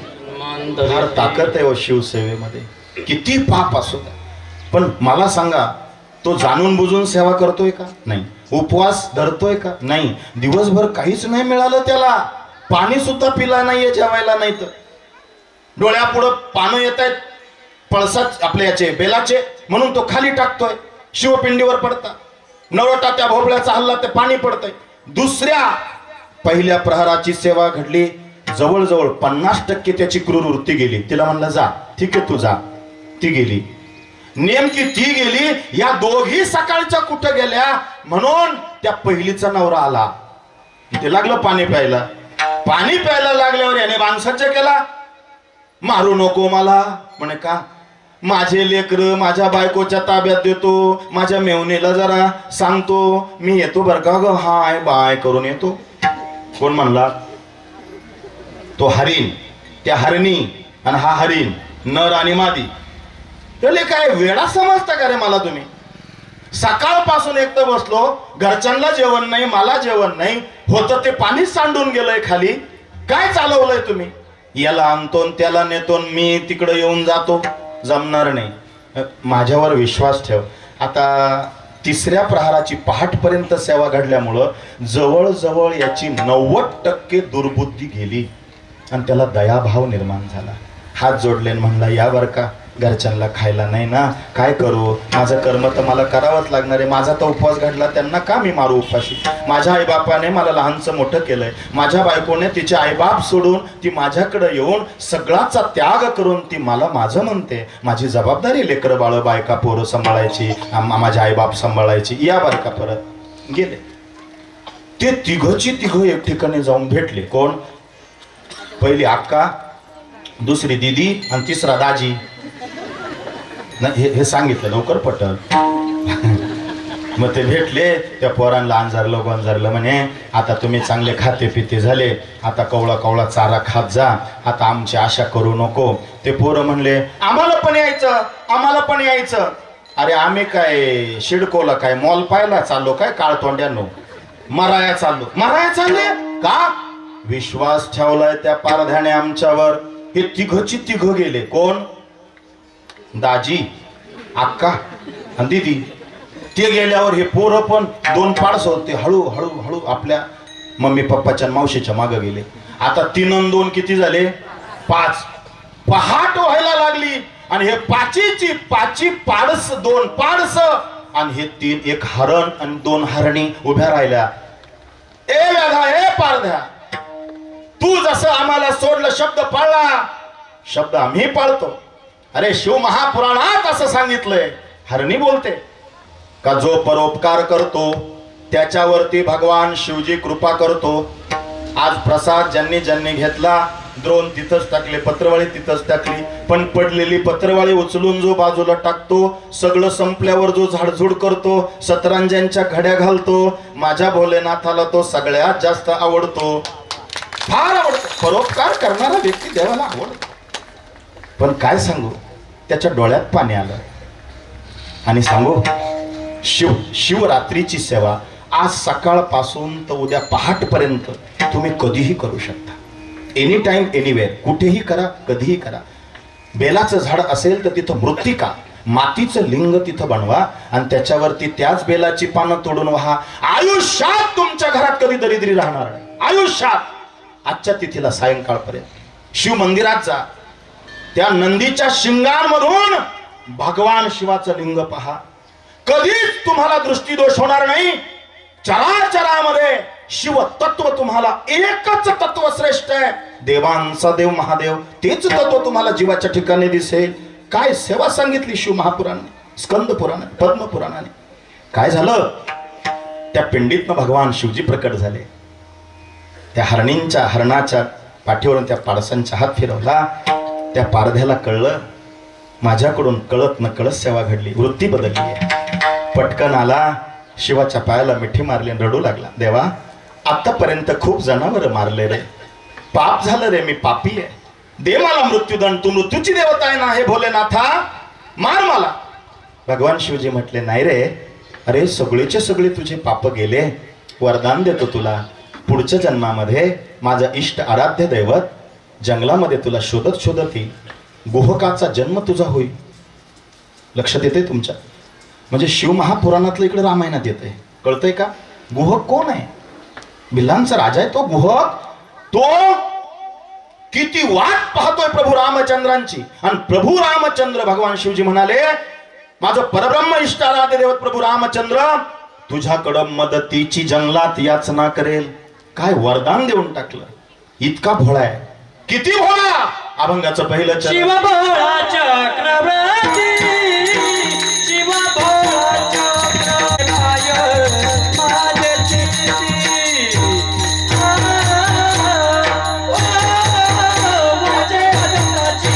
फार ताकद आहे शिवसेवेमध्ये. किती पाप असू द्या. पण मला सांगा, तो जाणून बुजून सेवा करतोय का? नाही. उपवास धरतोय का? नाही. दिवसभर काहीच नाही मिळालं त्याला. पाणी सुद्धा पिला नाहीये, जेवायला नाही. तर डोळ्यापुढं पानं येत आहेत पळसाच आपल्या याचे बेलाचे, म्हणून तो खाली टाकतोय. शिवपिंडीवर पडता. नरोटा त्या भोपळ्याचा हल्ला, ते पाणी पडतंय. दुसऱ्या पहिल्या प्रहराची सेवा घडली. जवळजवळ 50% त्याची क्रूर वृत्ती गेली. तिला म्हणलं जा, ठीक आहे तू जा. ती गेली. नेमकी ती गेली. या दोघी सकाळच्या कुठं गेल्या म्हणून त्या पहिलीचा नवरा आला. ते लागलं पाणी प्यायला. पाणी प्यायला लागल्यावर याने बाण सज्ज केला. मारू नको मला. म्हणे का? माझे लेकर माझ्या बायकोच्या ताब्यात देतो, माझ्या मेवणीला जरा सांगतो मी येतो बरं का ग, हाय बाय करून येतो. कोण म्हणला? तो हरिण, त्या हरणी आणि हा हरिण, नर आणि मादी. त्याले काय वेळा समजता का रे मला तुम्ही? सकाळपासून एकटं बसलो, घरच्यांना जेवण नाही, मला जेवण नाही, होतं ते पाणीच सांडून गेलंय खाली. काय चालवलंय तुम्ही? याला आणतो त्याला नेतो, मी तिकडे येऊन जातो, जमणार नाही. माझ्यावर विश्वास ठेव. आता तिसऱ्या प्रहाराची पहाटपर्यंत सेवा घडल्यामुळं जवळजवळ याची 90% दुर्बुद्धी गेली आणि त्याला दयाभाव निर्माण झाला. हात जोडले म्हणला या बरं का, घरच्यांना खायला नाही ना, काय करू, माझं कर्म तर मला करावंच लागणार आहे. माझा तर उपवास घडला, त्यांना का मी मारू उपाशी? माझ्या आईबापाने मला लहानचं मोठं केलंय, माझ्या बायकोने तिचे आईबाप सोडून ती माझ्याकडे येऊन सगळाचा त्याग करून ती मला माझं म्हणते. माझी जबाबदारी लेकरं बाळ बायका पोरं सांभाळायची, माझ्या आईबाप सांभाळायची. या बरं का परत गेले. ते तिघं एक ठिकाणी जाऊन भेटले. कोण? पहिली अक्का, दुसरी दीदी आणि तिसरा दाजी. हे सांगितलं लवकर पटल. मग ते भेटले, त्या पोरांना अंजारलं गोंजारलं. म्हणे आता तुम्ही चांगले खाते पिते झाले, आता कवळा कवळा चारा खात जा, आता आमची आशा करू नको. ते पोरं म्हणले आम्हाला पण यायचं, आम्हाला पण यायचं. अरे आम्ही काय शिडकोला काय मॉल पाहायला चाललो काय? काळ तोंड्यानो मराया चालले का? विश्वास ठेवलाय त्या पारध्याने आमच्यावर. हे तिघं गेले. कोण? दाजी, अक्का आणि दीदी. ते गेल्यावर हे पोरं पण 2 पाडस होते, हळू आपल्या मम्मी पप्पाच्या मावशीच्या मागं गेले. आता 3 आणि 2 किती झाले? 5. पहाट व्हायला लागली आणि हे पाची पाडस 2 पाडस आणि हे 3, 1 हरण आणि 2 हरणी उभ्या राहिल्या. ए व्याधा, ए पारध्या, तू जसं आम्हाला सोडलं, शब्द पाळला, शब्द आम्ही पाळतो. अरे शिव महापुराणात असं सांगितलंय. हरणी बोलते का जो परोपकार करतो त्याच्यावरती भगवान शिवजी कृपा करतो. आज प्रसाद ज्यांनी घेतला, द्रोण तिथंच टाकले, पत्रवाळी तिथंच टाकली, पण पडलेली पत्रवाळी उचलून जो बाजूला टाकतो, सगळं संपल्यावर जो झाडझूड करतो, सतरंज्यांच्या घड्या घालतो, माझ्या भोलेनाथाला तो सगळ्यात जास्त आवडतो, फार आवडतो. परोपकार करणारा व्यक्ती देवाला आवडतो. पण काय सांगू, त्याच्या डोळ्यात पाणी आलं. आणि सांगू, शिवरात्रीची सेवा आज सकाळपासून तर उद्या पहाटपर्यंत तुम्ही कधीही करू शकता. एनी टाइम एनीवेअर, कुठेही करा, कधीही करा. बेलाचं झाड असेल तर तिथं मृत्तिका, मातीचं लिंग तिथं बनवा आणि त्याच्यावरती त्याच बेलाची पानं तोडून व्हा. आयुष्यात तुमच्या घरात कधी दरिद्री राहणार नाही. आयुष्यात. आजच्या तिथीला सायंकाळपर्यंत शिव मंदिरात जा, त्या नंदीच्या शिंगांमधून भगवान शिवाचं लिंग पहा. कधीच तुम्हाला दृष्टीदोष होणार नाही. चराचरामध्ये शिव तत्व तुम्हाला एकच तत्व श्रेष्ठ आहे. देवांचा देव महादेव, तेच तत्व तुम्हाला जीवाच्या ठिकाणी दिसेल. काय सेवा सांगितली शिव महापुराणाने, स्कंद पुराणाने, पद्म पुराणाने. काय झालं? त्या पिंडीतनं भगवान शिवजी प्रकट झाले. त्या हरणाच्या पाठीवरून त्या पाडसांचा हात फिरवला. त्या पारध्याला कळलं माझ्याकडून कळत न कळत सेवा घडली, वृत्ती बदलली आहे. पटकन आला, शिवाच्या पायाला मिठी मारली, रडू लागला. देवा, आतापर्यंत खूप जनावर मारले रे, पाप झालं रे, मी पापी आहे, दे मला मृत्यूदंड, तू मृत्यूची देवता आहे ना हे भोलेनाथा, मार मला. भगवान शिवजी म्हटले नाही रे, अरे सगळेचे सगळे तुझे पाप गेले, वरदान देतो तुला. पुढच्या जन्मामध्ये माझा इष्ट आराध्य दैवत जंगलामध्ये तुला शोधत शोधत येईल, गुहकाचा जन्म तुझा होईल. लक्षात येते तुमच्या? म्हणजे शिव महापुराणातलं इकडे रामायणात येते. कळतंय का? गुहक कोण आहे? भिल्लांचा राजा आहे तो गुहक. तो किती वाट पाहतोय प्रभू रामचंद्रांची. आणि प्रभू रामचंद्र, भगवान शिवजी म्हणाले माझं परब्रह्म इष्ट आराध्य देवत प्रभू रामचंद्र तुझ्याकडं मदतीची जंगलात याचना करेल. काय वरदान देऊन टाकलं. इतका भोळा आहे. किती भोळा? अभंगाचं पहिलं चरण. शिव भोळा चक्रवर्ती, शिव भोळा चक्रवर्ती, माझे चित्ती माझे हृदयाची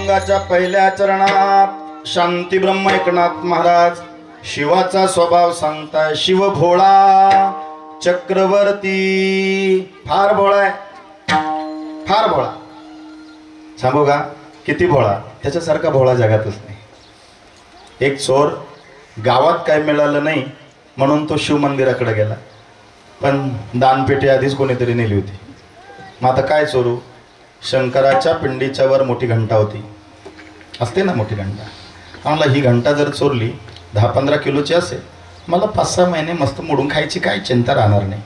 अभंगाच्या पहिल्या चरणात शांती ब्रह्म एकनाथ महाराज शिवाचा स्वभाव सांगताय. शिव भोळा चक्रवर्ती, फार भोळा आहे, फार भोळा. सांगू का किती भोळा? त्याच्यासारखा भोळा जगातच नाही. एक चोर गावात काय मिळालं नाही म्हणून तो शिव मंदिराकडे गेला, पण दानपेटी आधीच कोणीतरी नेली होती. मग आता काय चोरू? शंकराच्या पिंडीच्या वर मोठी घंटा होती, असते ना मोठी घंटा. मला ही घंटा जर चोरली 10-15 किलोची असेल, मला 5-6 महिने मस्त मोडून खायची काय चिंता राहणार नाही.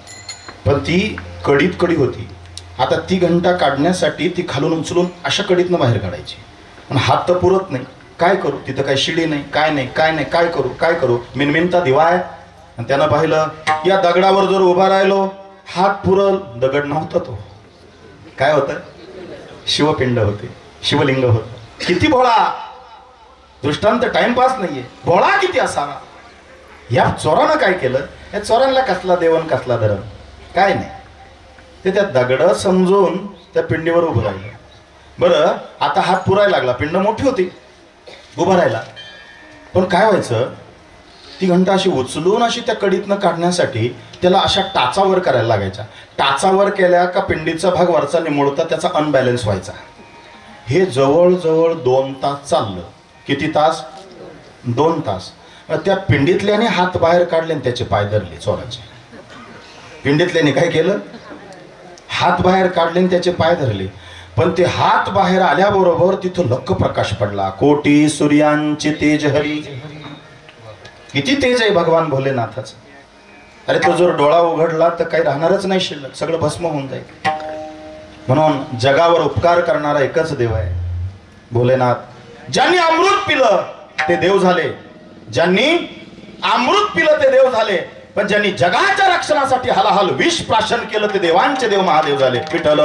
पण ती कडीत कडी होती. आता ती घंटा काढण्यासाठी ती खालून उचलून अशा कडीतनं बाहेर काढायची, पण हात तर पुरत नाही. काय करू? तिथं काय शिडी नाही, काय नाही, काय नाही, काय करू, काय करू? मिनमिनता दिवा आहे. आणि त्यानं पाहिलं, या दगडावर जर उभा राहिलो हात पुरल. दगड नव्हता तो, काय होतं? शिवपिंड होते, शिवलिंग होतं. किती भोळा! दृष्टांत टाइमपास नाहीये, भोळा किती असावा. या चोरानं काय केलं? या चोरांना कसला देवन कसला धरण काय नाही, ते त्या दगड समजून त्या पिंडीवर उभं राहिलं. बरं, आता हात पुरायला लागला, पिंड मोठी होती, उभं राहिला. पण काय व्हायचं? ती घंटा अशी उचलून अशी त्या कडीतनं काढण्यासाठी त्याला अशा टाचावर करायला लागायच्या. टाचावर केल्या का पिंडीचा भाग वरचा निमुळता त्याचा अनबॅलन्स व्हायचा. हे जवळजवळ 2 तास चाललं. किती तास? 2 तास. त्या पिंडीतल्याने हात बाहेर काढले आणि त्याचे पाय धरले चोराचे. पिंडीतल्याने काय केलं? हात बाहेर काढले आणि त्याचे पाय धरले. पण ते हात बाहेर आल्याबरोबर तिथं लख प्रकाश पडला. कोटी सूर्यांचे तेज हरी. किती तेज आहे भगवान भोलेनाथाचं. अरे तो जर डोळा उघडला तर काही राहणारच नाही शिल्लक, सगळं भस्म होऊन जाईल. म्हणून जगावर उपकार करणारा एकच देव आहे भोलेनाथ. ज्यांनी अमृत पिलं ते देव झाले, ज्यांनी अमृत पिलं ते देव झाले, पण ज्यांनी जगाच्या रक्षणासाठी हलाहल विष प्राशन केलं ते देवांचे देव महादेव झाले. विठ्ठल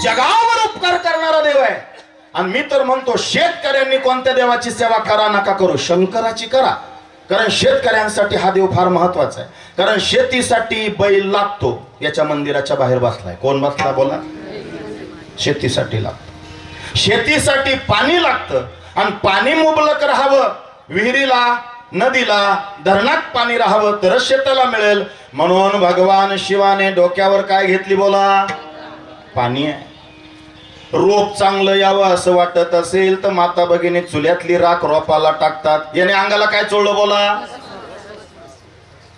जगावर उपकार करणारा देव आहे. आणि मी तर म्हणतो शेतकऱ्यांनी कोणत्या देवाची सेवा करा नका करू, शंकराची करा. कारण शेतकऱ्यांसाठी हा देव फार महत्वाचा आहे. कारण शेतीसाठी बैल लागतो. याच्या मंदिराच्या बाहेर बसलाय. कोण बसला बोला? शेतीसाठी लागतो. शेतीसाठी पाणी लागतं आणि पाणी मुबलक राहावं, विहिरीला, नदीला, धरणात पाणी राहावं तरच शेताला मिळेल. म्हणून भगवान शिवाने डोक्यावर काय घेतली बोला? पाणी आहे. रोप चांगलं यावं असं वाटत असेल तर माता भगिनी चुल्यातली राख रोपाला टाकतात. याने अंगाला काय चोळलं बोला?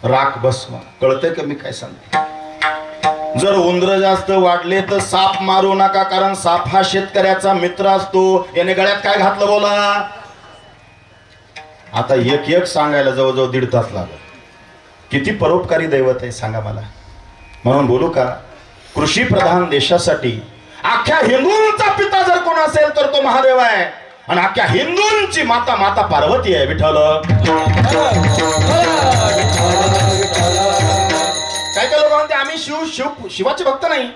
राख भस्म. कळतंय का मी काय सांगते? जर उंदर जास्त वाढले तर साप मारू नका, कारण साप हा शेतकऱ्याचा मित्र असतो. याने गळ्यात काय घातलं बोला? आता एक सांगायला जवळजवळ 1.5 तास लागला. किती परोपकारी दैवत आहे सांगा मला. म्हणून बोलू का, कृषी प्रधान देशासाठी अख्ख्या हिंदूंचा पिता जर कोण असेल तर तो महादेव आहे. आणि अख्ख्या हिंदूंची माता माता पार्वती आहे. विठ्ठल. काय काय लोक म्हणते आम्ही शिवाचे भक्त नाही,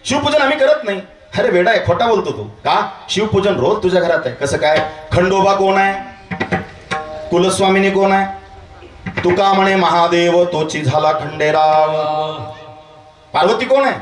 शिवपूजन आम्ही करत नाही. अरे वेडा आहे, खोटा बोलतो तू. का? शिवपूजन रोज तुझ्या घरात आहे. कसं काय? खंडोबा कोण आहे? कुलस्वामिनी कोण आहे? तुका म्हणे महादेव तोची झाला खंडेराव. पार्वती कोण आहे?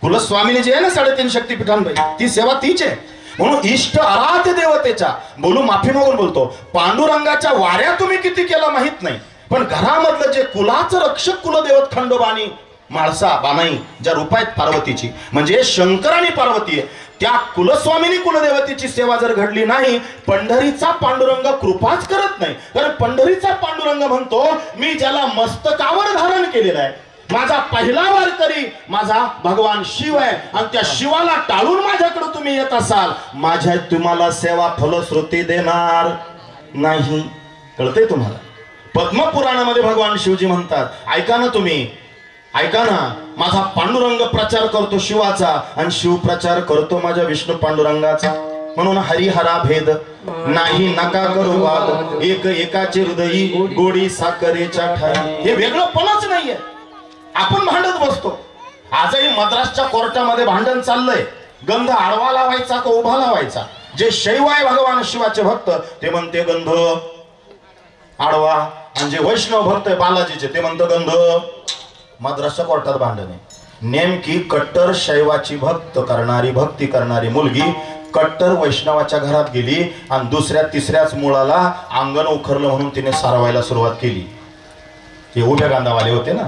कुलस्वामिनी जी आहे ना 3.5 शक्तीपीठांपैकी, ती सेवा तीच आहे. म्हणून इष्ट आराध्य देवतेच्या बोलू माफी मागून बोलतो, पांडुरंगाच्या वाऱ्या तुम्ही किती केला माहित नाही, पण घरामधलं जे कुलाचं रक्षक कुलदेवत खंडोबानी माळसा बानाई ज्या रूपात पार्वतीची म्हणजे शंकर आणि पार्वती आहे, त्या कुलस्वामिनी कुलदेवतेची सेवा जर घडली नाही, पंढरीचा पांडुरंग कृपाच करत नाही. कारण पंढरीचा पांडुरंग म्हणतो मी ज्याला मस्तकावर धारण केलेलं आहे, माझा पहिला वारकरी माझा भगवान शिव आहे, आणि त्या शिवाला टाळून माझ्याकडे तुम्ही येत असाल, माझ्या तुम्हाला सेवा फलश्रुती देणार नाही. कळतंय तुम्हाला? पद्मपुराणामध्ये भगवान शिवजी म्हणतात, ऐका ना तुम्ही, ऐका ना, माझा पांडुरंग प्रचार करतो शिवाचा आणि शिव प्रचार करतो माझ्या विष्णू पांडुरंगाचा. म्हणून हरिहरा भेद नाही नका करू वाद, एक एकाचे हृदयी गोडी साखरेच्या ठाई. हे वेगळंपणच नाहीये. आपण भांडत बसतो. आजही मद्रासच्या कोर्टामध्ये भांडण चाललंय, गंध आडवा लावायचा का उभा लावायचा. जे शैव आहे भगवान शिवाचे भक्त ते म्हणते गंध आडवा, आणि जे वैष्णव भक्त आहे बालाजीचे ते म्हणतं गंध. मद्रासच्या कोर्टात भांडण आहे. नेमकी कट्टर शैवाची भक्ती करणारी मुलगी कट्टर वैष्णवाच्या घरात गेली आणि दुसऱ्या तिसऱ्याच मुलाला अंगण उखरलं म्हणून तिने सारवायला सुरुवात केली. ते उभ्या गांधावाले होते ना.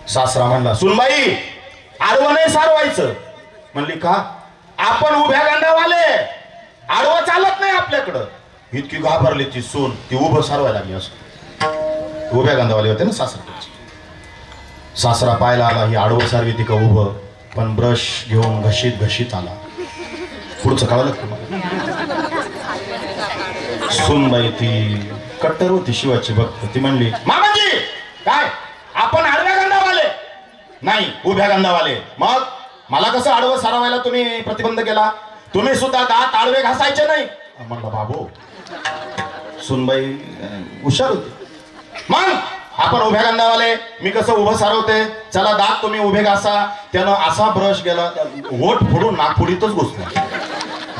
सासरा म्हणला, सुनबाई आडवं नाही सारवायचं. म्हणली का? आपण उभ्या गांधावाले, आडवं चालत नाही आपल्याकडं. इतकी घाबरली ती सून, ती उभं सारवायला लागली. असं उभ्या गांधावाले होते ना सासरा. सासरा पाहायला आला, ही आडवं सारवी ती का उभं, पण ब्रश घेऊन घशीत आला. पुढचं कळलं तुम्हाला? सुनबाई ती कट्टर होती शिवाची भक्त. ती म्हणली, मामाजी काय आपण आडव्या गांधावाले नाही, उभ्या गांधावाले. मग मला कसं आडवं सारवायला तुम्ही प्रतिबंध केला? तुम्ही सुद्धा दात आडवे घासायचे नाही. म्हणलं बाबू. सुनबाई हुशार होती. मग आपण उभ्या गांधावाले, मी कसं उभं सारवते, चला दात तुम्ही उभे घासा. त्यानं असा ब्रश गेला, ओठ फोडून नागपुडीतच घुसला.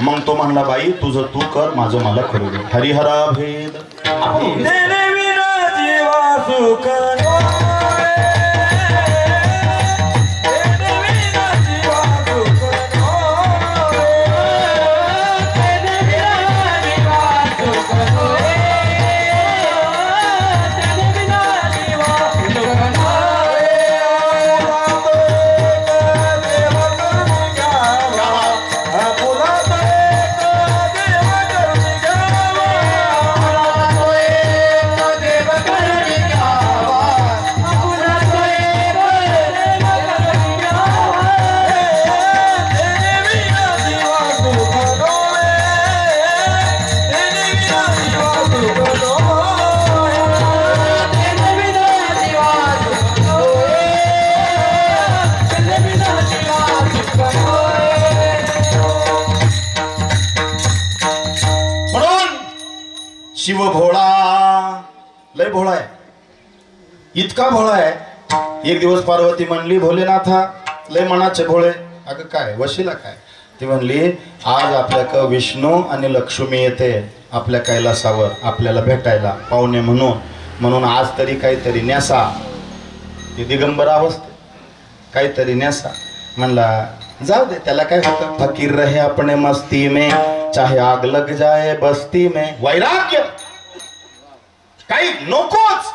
मग तो म्हणला, बाई तुझं तू कर, माझं मला करू दे. हरिहरा भेद तेरे बिना जीवा सुख नोए, तेरे बिना जीवा सुख नोए, तेरे बिना जीवा सुख नोए, तेरे बिना जीवा सुख नोए. शिव भोळा लय भोळा आहे, इतका भोळा आहे. एक दिवस पार्वती म्हणली, भोलेनाथा लय मनाचे भोळे. अगं काय वशीला काय? ती म्हणली, आज आपल्याकडं विष्णू आणि लक्ष्मी येते आपल्या कैलासावर आपल्याला भेटायला पाहुणे म्हणून आज तरी काहीतरी न्यासा. ती दिगंबर अवस्था, काहीतरी न्यासा. म्हणला जाऊ दे, त्याला काय होतं, फकीर रहे अपने मस्ती में, चाहे आग लग जाए बस्ती में. वैराग्य काही नकोच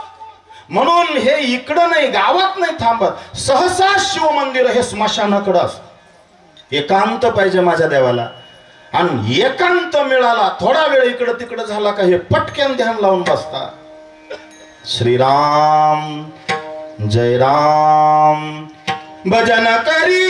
म्हणून हे इकडं नाही, गावात नाही थांबत. सहसा शिव मंदिर हे स्मशानाकडं असतं. एकांत पाहिजे माझ्या देवाला, आणि एकांत मिळाला, थोडा वेळ इकडं तिकडं झाला का हे पटक्यान ध्यान लावून बसता. श्रीराम जय राम भजन करी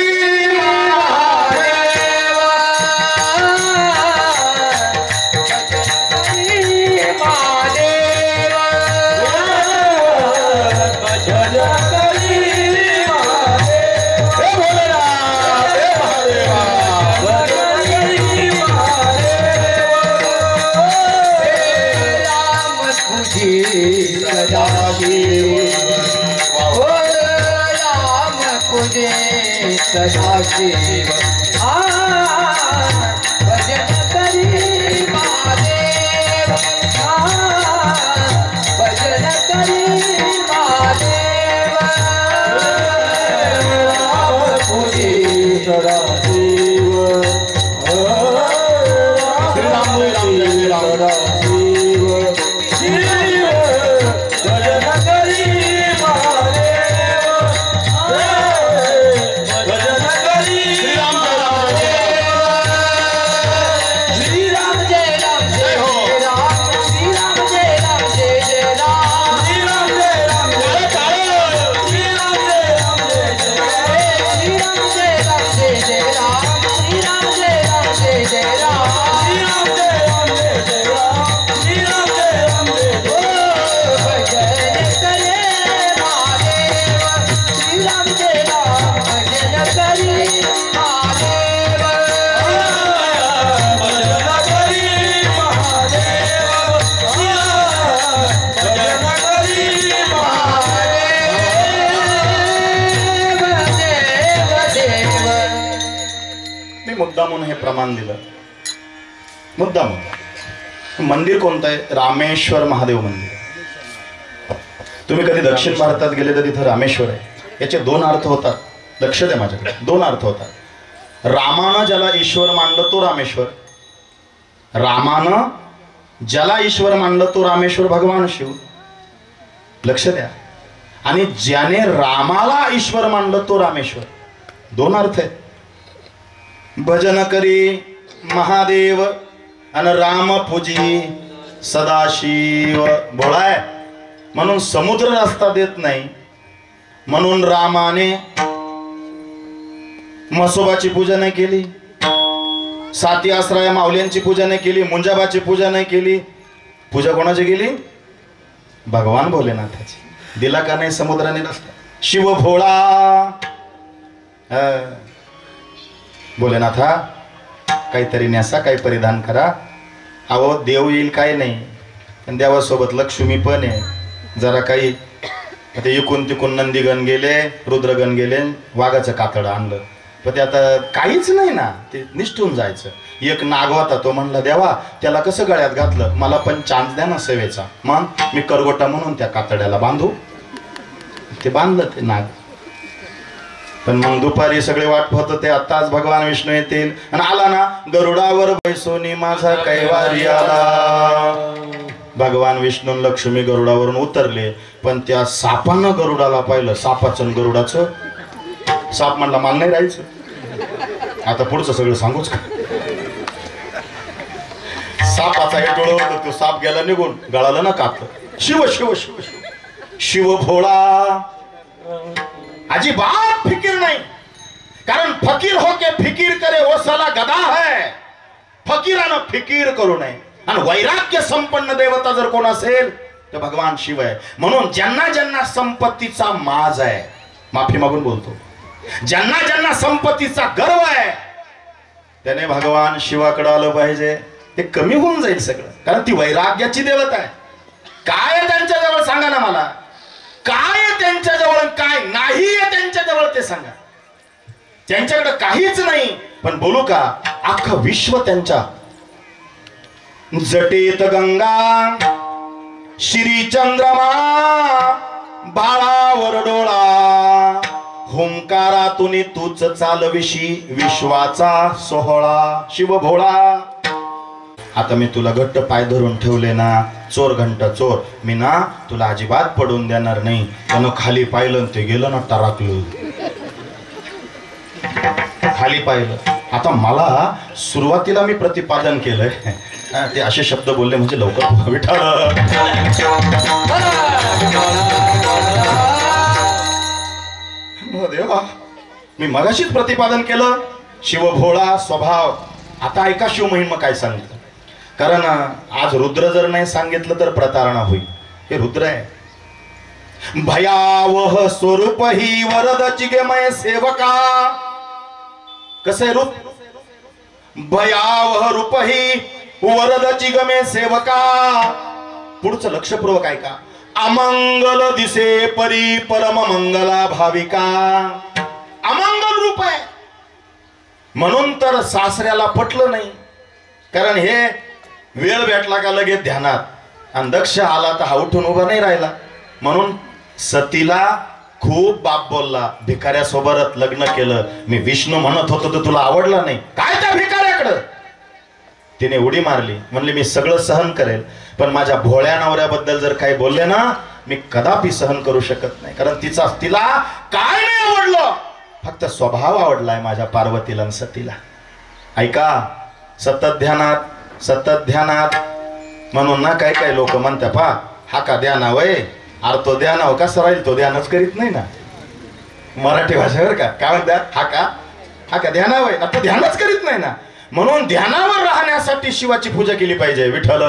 सदाशिव भजन करी महादेव, भजन करी महादेव. पुरी सदाशिव मुद्दामून हे प्रमाण दिलं. मुद्दामून मंदिर कोणतं आहे? रामेश्वर महादेव मंदिर. तुम्ही कधी दक्षिण भारतात गेले तर तिथं रामेश्वर आहे. याचे दोन अर्थ होतात. लक्ष द्या माझ्याकडे. दोन अर्थ होतात. रामानं ज्याला ईश्वर मानलं तो रामेश्वर. रामानं ज्याला ईश्वर मानलं तो रामेश्वर भगवान शिव. लक्ष द्या. आणि ज्याने रामाला ईश्वर मानलं तो रामेश्वर. दोन अर्थ आहेत. भजन करी महादेव आणि राम पूजी सदाशिव. भोळा आहे म्हणून समुद्र रस्ता देत नाही, म्हणून रामाने म्हसोबाची पूजा नाही केली, साती आसरा माऊल्यांची पूजा नाही केली, मुंजाबाची पूजा नाही केली. पूजा कोणाची केली? भगवान भोलेनाथाची. दिला का नाही समुद्राने रस्ता? शिव भोळा. भोलेनाथा काहीतरी न्यासा, काही परिधान करा. अहो देव येईल काय नाही, पण देवासोबत लक्ष्मी पण आहे. जरा काही ते इकून तिकून नंदीगण गेले, रुद्रगण गेले, वाघाचं कातडं आणलं, पण ते आता काहीच नाही ना, ते निष्ठून जायचं. एक नाग होता, तो म्हणला देवा त्याला कसं गळ्यात घातलं, मला पण चान्स द्या ना सेवेचा. मग मी करगोटा म्हणून त्या कातड्याला बांधू. ते बांधलं ते नाग. पण मग दुपारी सगळे वाट पाहत होते, आत्ताच भगवान विष्णू येतील. आणि आला ना, गरुडावर बैसोनी माझा कैवारी आला. भगवान विष्णू लक्ष्मी गरुडावरून उतरले, पण त्या सापानं गरुडाला पाहिलं. सापाचं गरुडाचं. साप म्हणला मला नाही राहायचं. आता पुढचं सगळं सांगूच का? सापाचा हे डोळं होतं, तो साप गेला निघून, गळालं ना कातलं. शिव शिव शिव शिव. शिव भोळा. अजिबात फिकीर नाही, कारण फकीर हो के फिकीर करे वो साला गदा है. फकीरानं फिकीर करू नये. आणि वैराग्य संपन्न देवता जर कोण असेल तर भगवान शिव आहे. म्हणून ज्यांना ज्यांना संपत्तीचा माज आहे, माफी मागून बोलतो, ज्यांना ज्यांना संपत्तीचा गर्व आहे, त्याने भगवान शिवाकडे आलं पाहिजे. ते कमी होऊन जाईल सगळं, कारण ती वैराग्याची देवता आहे. काय त्यांच्या जवळ सांगा ना मला, काय त्यांच्या जवळ काय नाही त्यांच्या जवळ ते सांगा. त्यांच्याकडे काहीच नाही, पण बोलू का, अख्खं विश्व त्यांच्या जटेत गंगा श्री चंद्रमा बाळावर डोळा हुंकारातून तूच चालविशी विश्वाचा सोहळा. शिव भोळा. आता मी तुला घट्ट पाय धरून ठेवले ना, चोर घंटा चोर, मी ना तुला अजिबात पडून देणार नाही. त्यानं खाली पाहिलं ते गेलं ना टराकलं, खाली पाहिलं. आता मला सुरुवातीला मी प्रतिपादन केलंय, ते असे शब्द बोलले म्हणजे लवकर विठाळ. देवा, मी मगाशीच प्रतिपादन केलं शिव भोळा स्वभाव. आता ऐका शिवमहिमा काय सांगितलं, कारण आज रुद्र जर नाही सांगितलं तर प्रतारणा होईल. हे रुद्र आहे. भयावह स्वरूप ही वरद चिगमय सेवका. कसं आहे रूप? भयावह रूप ही वरद चिगमे सेवका. पुढचं लक्षपूर्वक ऐका. अमंगल दिसे परी परम मंगला भाविका. अमंगल रूप आहे म्हणून तर सासऱ्याला पटलं नाही, कारण हे वेळ भेटला का लगेच ध्यानात, आणि दक्ष आला तर हा उठून उभा नाही राहिला. म्हणून सतीला खूप बाप बोलला, भिकाऱ्यासोबत लग्न केलं. मी विष्णू म्हणत होतो तर तुला आवडला नाही, काय त्या भिकाऱ्याकडं. तिने उडी मारली, म्हणली मी सगळं सहन करेल, पण माझ्या भोळ्या नवऱ्याबद्दल जर काही बोलले ना, मी कदापि सहन करू शकत नाही. कारण तिला काय नाही आवडलं, फक्त स्वभाव आवडलाय माझ्या पार्वतीला आणि सतीला. ऐका, सतत ध्यानात, सतत ध्यानात. म्हणून ना काही काही लोक म्हणतात, पा हा का ध्याना वय, अरे तो ध्यानाव कसं राहील, तो ध्यानच करीत नाही ना. मराठी भाषेवर का काय म्हणतात, हा का ध्याना वय, तो ध्यानच करीत नाही ना. म्हणून ध्यानावर राहण्यासाठी शिवाची पूजा केली पाहिजे. विठ्ठल.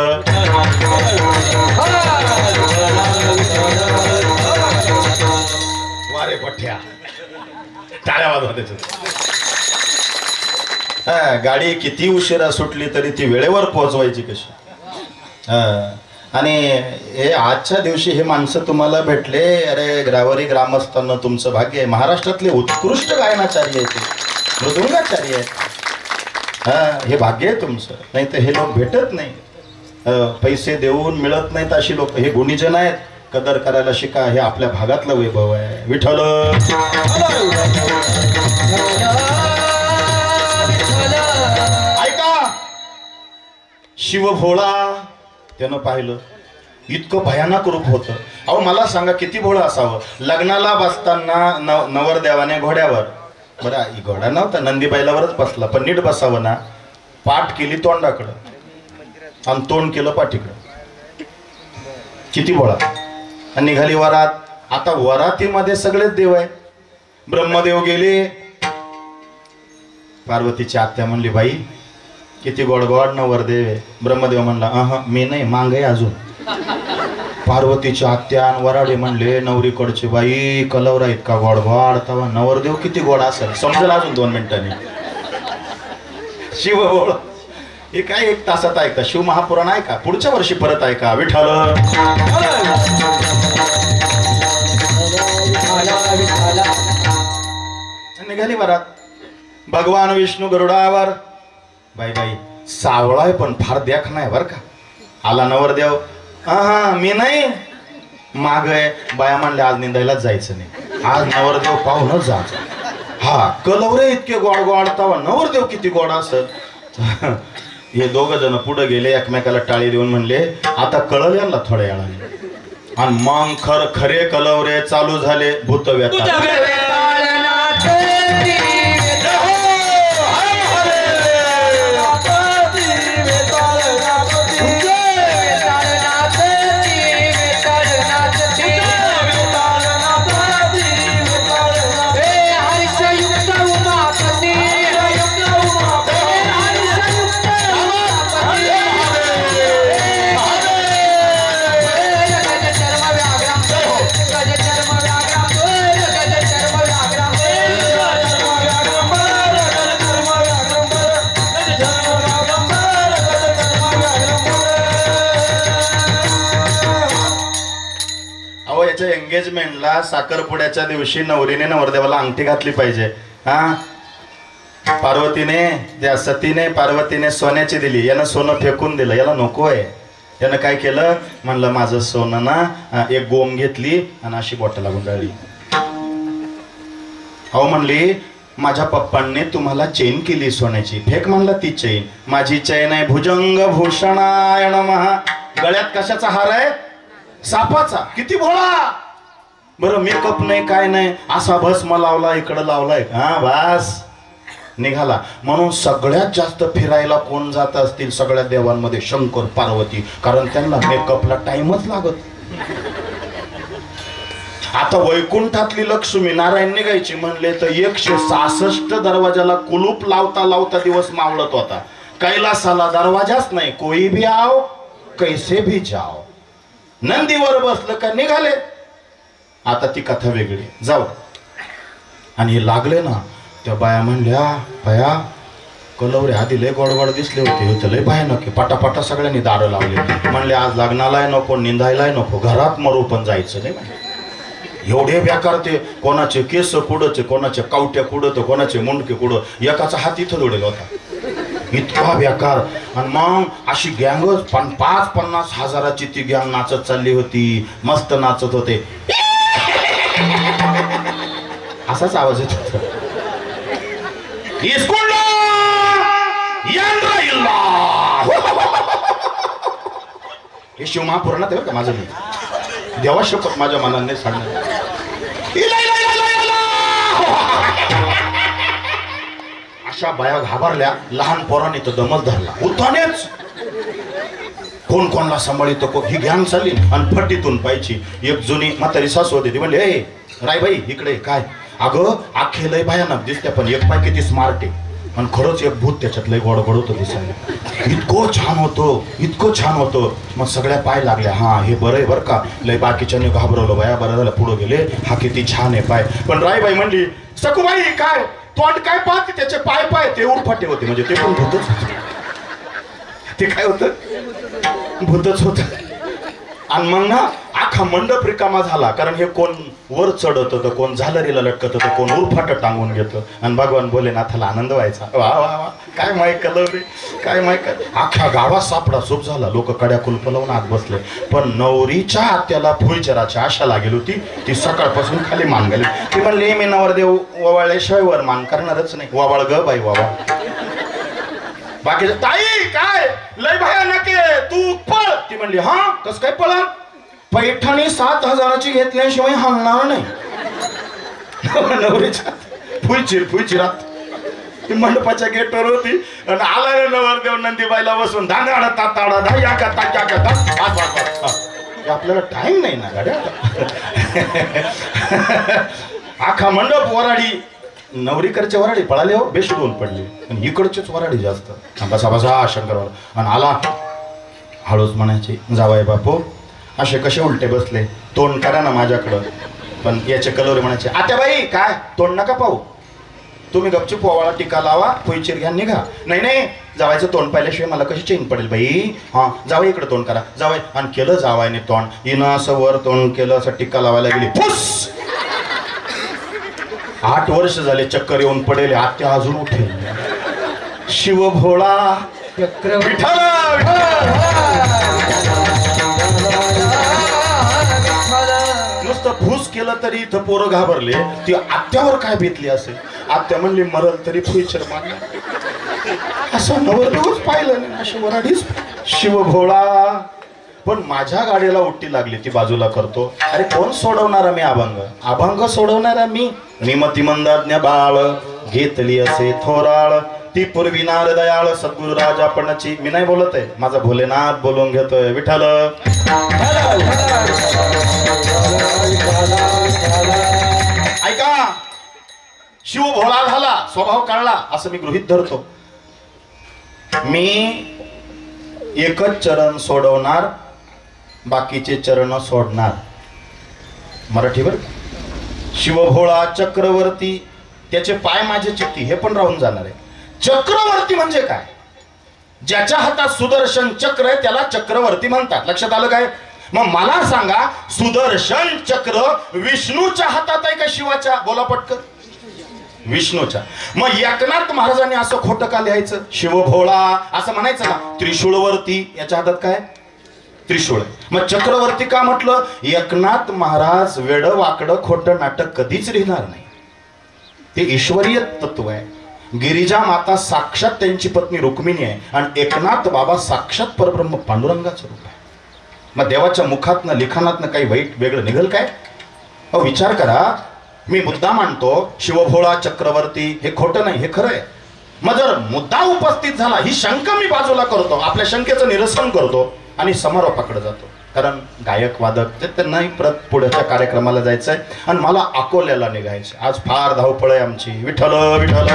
वारे पठ्या टाळ्या वाजवा. गाडी किती उशिरा सुटली तरी ती वेळेवर पोहोचवायची कशी. आणि हे आजच्या दिवशी हे माणसं तुम्हाला भेटले, अरे ग्रावरी ग्रामस्थांना तुमचं भाग्य आहे. महाराष्ट्रातले उत्कृष्ट गायनाचार्य आहेत, मृदुंगाचार्य आहेत. हे भाग्य आहे तुमचं, नाही तर हे लोक भेटत नाही. पैसे देऊन मिळत नाहीत अशी लोक. हे गुणीजन आहेत, कदर करायला शिका. हे आपल्या भागातलं वैभव आहे. विठ्ठल ऐका, शिव भोळा त्यानं पाहिलं इतकं भयानक रूप होतं. अहो मला सांगा किती भोळा असावं. लग्नाला बसताना नवरदेवाने घोड्यावर, बरं घोडा नव्हता, नंदी बैलावरच बसला, पण नीट बसावं ना, पाठ केली तोंडाकडं आणि तोंड केलं पाठीकडं. किती भोळा. आणि निघाली वरात. आता वरातीमध्ये सगळेच देव आहे. ब्रह्मदेव गेले. पार्वतीची आत्या म्हणली बाई किती गोड गोड नवरदेव आहे. ब्रह्मदेव म्हणला मी नाही, मांग आहे अजून. पार्वतीची आत्या आणि वराडे म्हणले नवरीकडचे बाई कलवरा इतका गोड गोड, तवा नवरदेव किती गोड असेल समजेल अजून 2 मिनिटांनी. शिव बोल हे काय 1 तासात ऐका. शिव महापुराण ऐका, पुढच्या वर्षी परत ऐका. विठ्ठल निघाली वरात. भगवान विष्णू गरुडावर. बाई बाई सावळा आहे पण फार देख नाही बर का. आला नवरदेव. मी नाही, माग आहे. बाया म्हणले आज निंदायलाच जायचं नाही, आज नवरदेव पाहूनच जायचं. हा कलवरे इतके गोड गोड, तवा नवरदेव किती गोड असत. हे 2 जण पुढे गेले, एकमेकाला टाळी देऊन म्हणले आता कळल यांना थोड्या वेळाने. आणि मग खरे कलवरे चालू झाले. भूतव्यता एंगेजमेंटला साखरपुड्याच्या दिवशी नवरीने नवरदेवाला अंगठी घातली पाहिजे. पार्वतीने त्या सतीने पार्वतीने सोन्याची दिली, यानं सोनं फेकून दिलं, याला नको आहे. यानं काय केलं, म्हणलं माझं सोनं ना, एक गोम घेतली आणि अशी बोटाला गुंडाळली. अहो म्हणली माझ्या पप्पांनी तुम्हाला चेन केली सोन्याची, फेक म्हणला ती चेन. माझी चेन आहे भुजंग भूषणाय नमः. गळ्यात कशाचा हार आहे, सापाचा. किती भोळा. बरं मेकअप नाही काय नाही, असा भस्म लावला इकडं लावलाय, बस निघाला. म्हणून सगळ्यात जास्त फिरायला कोण जात असतील सगळ्या देवांमध्ये, शंकर पार्वती, कारण त्यांना मेकअपला टाइमच लागत. आता वैकुंठातली लक्ष्मी नारायण निघायची म्हणले तर 166 दरवाजाला कुलूप लावता लावता दिवस मावळत होता. कैलासाला दरवाजाच नाही, कोई भी आओ कैसे भी जाओ. नंदीवर बसलं का निघाले. आता ती कथा वेगळी, जाऊ. आणि हे लागले ना, त्या बाया म्हणल्या बाया कलवरे आधी लय गोडगोड दिसले होते, लय भयानक आहे. पटापटा सगळ्यांनी दारं लावले. म्हणले आज लग्नालाय नको, निंदायलाय नको, घरात मरू पण जायचं नाही. एवढे बेकार ते. कोणाचे केस कुडचे, कोणाचे कावट्या कुडत, कोणाचे मुंडके कुड, एकाचा हात इथं जोडेल होता, इतका बेकार. आणि मग अशी गँगच 50-50 हजाराची ती गँग नाचत चालली होती, मस्त नाचत होते. असाच आवाज येत होता. हे शिव महापुराणात आहे का माझं, मी देवा शपथ माझ्या मनाने सांगणार. अशा बाया घाबरल्या. लहान पोरांनी तर दमच धरला, उतानेच कोण कोणला सांभाळित. ही गँग चालली आणि फटीतून पाहिजे. एक जुनी म्हातारी सासू होती, ती म्हणली ए रायबाई इकडे काय. अगं अख्खे लय भयानक दिसते, पण एक पाय किती स्मार्ट आहे. आणि खरंच एक भूत त्याच्यात लय गोड होतं दिसायला. इतकं छान होतं, इतकं छान होतं. मग सगळ्या पाय लागल्या, हा हे बरं आहे बरं का. लय बाकीच्याने घाबरवलं, बाया बरं झालं पुढं गेले, हा किती छान आहे पाय. पण रायबाई म्हणली सखूबाई काय तोंड काय पाहते, त्याचे पाय पाय ते उरफाटे होते, म्हणजे ते पण भूतच होत. ते काय होतं, भूतच होत. आणि मग ना अख्खा मंडप रिकामा झाला. कारण हे कोण वर चढत होतं, कोण झालरीला लटकत होतं, कोण उरफाट टांगून घेतं. आणि भगवान भोलेनाथाला आनंद व्हायचा. वा वा वा, काय मायकल रे, काय मायकल. अख्ख्या गावात सापडा सूप झाला. लोक कड्या कुलप लावून आत बसले. पण नवरीच्या आत्याला फुलचराची आशा लागेल होती. ती सकाळपासून खाली मान गेली. ती म्हणली मी नवरदेव ववाळल्याशिवाय वर मान करणारच नाही. वावाळ ग बाई वावाळ. बाकी ताई काय लय भयानक आहे, तू पळ. ती म्हणली हा कस काय पळा, पैठणी 7,000ची घेतल्याशिवाय हलणार नाही. नवरीच्या फुईचिरात ती मंडपाच्या गेटवर होती. आणि आला नवरदेव नंदीबाईला बसून धांगाडा ताताडा धाया का ताक्या का. आपल्याला टाइम नाही ना गाड्या. आखा मंडप वराडी. नवरीकडचे वराडी पळाले हो, बेशुद्धून पडले. आणि इकडचेच वराडी जास्त. बसा बसा शंकरवाला. आणि आला हळूच म्हणायचे जावाय बापू असे कसे उलटे बसले, तोंड करा ना माझ्याकडं. पण याचे कलोरे म्हणायचे आत्याबाई काय तोंड नका पाहू, तुम्ही गपचूप पोवाळा टिका लावा, फुईचीर घ्या निघा. नाही नाही जावायचं तोंड पाहिल्याशिवाय मला कशी चेन पडेल बाई. हां जावई इकडे तोंड करा. जावाय आणि केलं जावायने तोंड. हिनं असं वर तोंड केलं, असं टिक्का लावायला गेली. फुस 8 वर्ष झाले चक्कर येऊन पडेल. आत्या अजून उठेल. शिव भोळा विठ्ठल. नुसतं फूस केलं तरी इथं पोरं घाबरले. ती आत्यावर काय बेतली असेल. आत्या म्हणली मरल तरी फुईचर मारला. असं नवरदेवच पाहिलं नाही, अशी वराडीच. शिव भोळा. पण माझ्या गाडीला उट्टी लागली, ती बाजूला करतो. अरे कोण सोडवणारा मी अभंग, अभंग सोडवणारा मी. निमती मंदाज्ञ बाळ घेतली असे थोराळ, ती पूर्विनार दयाळ सद्गुरु राजा पणाची. मी नाही बोलत आहे, माझा भोलेनाथ बोलून घेतोय. विठ्ठल. ऐका, शिव भोळा झाला, स्वभाव कळला असं मी गृहीत धरतो. मी एकच चरण सोडवणार, बाकीचे चरण सोडणार. मराठीवर शिवभोळा चक्रवर्ती, त्याचे पाय माझे चित्ती, हे पण राहून जाणार आहे. चक्रवर्ती म्हणजे काय? ज्याच्या हातात सुदर्शन चक्र आहे त्याला चक्रवर्ती म्हणतात. लक्षात आलं काय? मग मला सांगा, सुदर्शन चक्र विष्णूच्या हातात आहे का शिवाच्या? बोला पटकन. विष्णूच्या. मग एकनाथ महाराजांनी असं खोटं का लिहायचं? शिवभोळा असं म्हणायचं ना. त्रिशूळवरती, याच्या हातात काय? त्रिशूळ. मग चक्रवर्ती का म्हटलं? एकनाथ महाराज वेड वाकडं खोटं नाटक कधीच लिहिणार नाही. ते ईश्वरीय तत्व आहे. गिरिजा माता साक्षात त्यांची पत्नी रुक्मिणी आहे आणि एकनाथ बाबा साक्षात परब्रह्म पांडुरंगाचं रूप आहे. मग देवाच्या मुखातनं लिखाणातनं काही वाईट वेगळं निघल काय? अहो विचार करा. मी मुद्दा मांडतो शिवभोळा चक्रवर्ती, हे खोटं नाही, हे खरं आहे. मग जर मुद्दा उपस्थित झाला, ही शंका मी बाजूला करतो, आपल्या शंकेचं निरसन करतो आणि समारोपाकडे जातो. कारण गायक वादक त्यांनाही पुढच्या कार्यक्रमाला जायचंय आणि मला अकोल्याला निघायचंय. आज फार धावपळ आहे आमची. विठ्ठल विठ्ठल.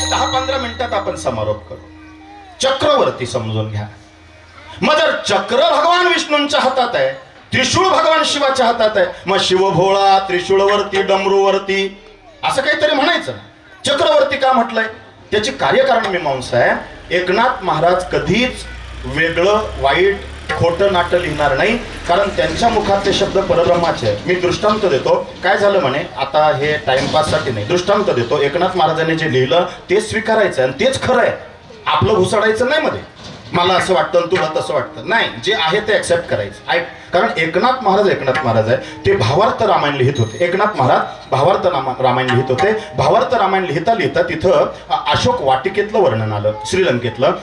10-15 मिनिटात आपण समारोप करू. चक्रवर्ती समजून घ्या. मग जर चक्र भगवान विष्णूंच्या हातात आहे, त्रिशूळ भगवान शिवाच्या हातात आहे, मग शिवभोळा त्रिशूळवरती डमरूवरती असं काहीतरी म्हणायचं. चक्रवर्ती का म्हटलंय? त्याची कार्यकारण मीमांसा आहे. एकनाथ महाराज कधीच वेगळं वाईट खोटं नाटक लिहिणार नाही, कारण त्यांच्या मुखात ते शब्द परब्रह्माचे आहे. मी दृष्टांत देतो. काय झालं म्हणे, आता हे टाइमपाससाठी नाही, दृष्टांत देतो. एकनाथ महाराजांनी जे लिहिलं ते स्वीकारायचं आणि तेच खरं आहे. आपलं घुसडायचं नाही मध्ये. मला असं वाटतं तुला तसं वाटतं नाही, जे आहे ते ऍक्सेप्ट करायचं. कारण एकनाथ महाराज आहे, ते भावार्थ रामायण लिहित होते. एकनाथ महाराज भावार्थ रामायण लिहित होते. भावार्थ रामायण लिहिता लिहिता तिथं अशोक वाटिकेतलं वर्णन आलं, श्रीलंकेतलं.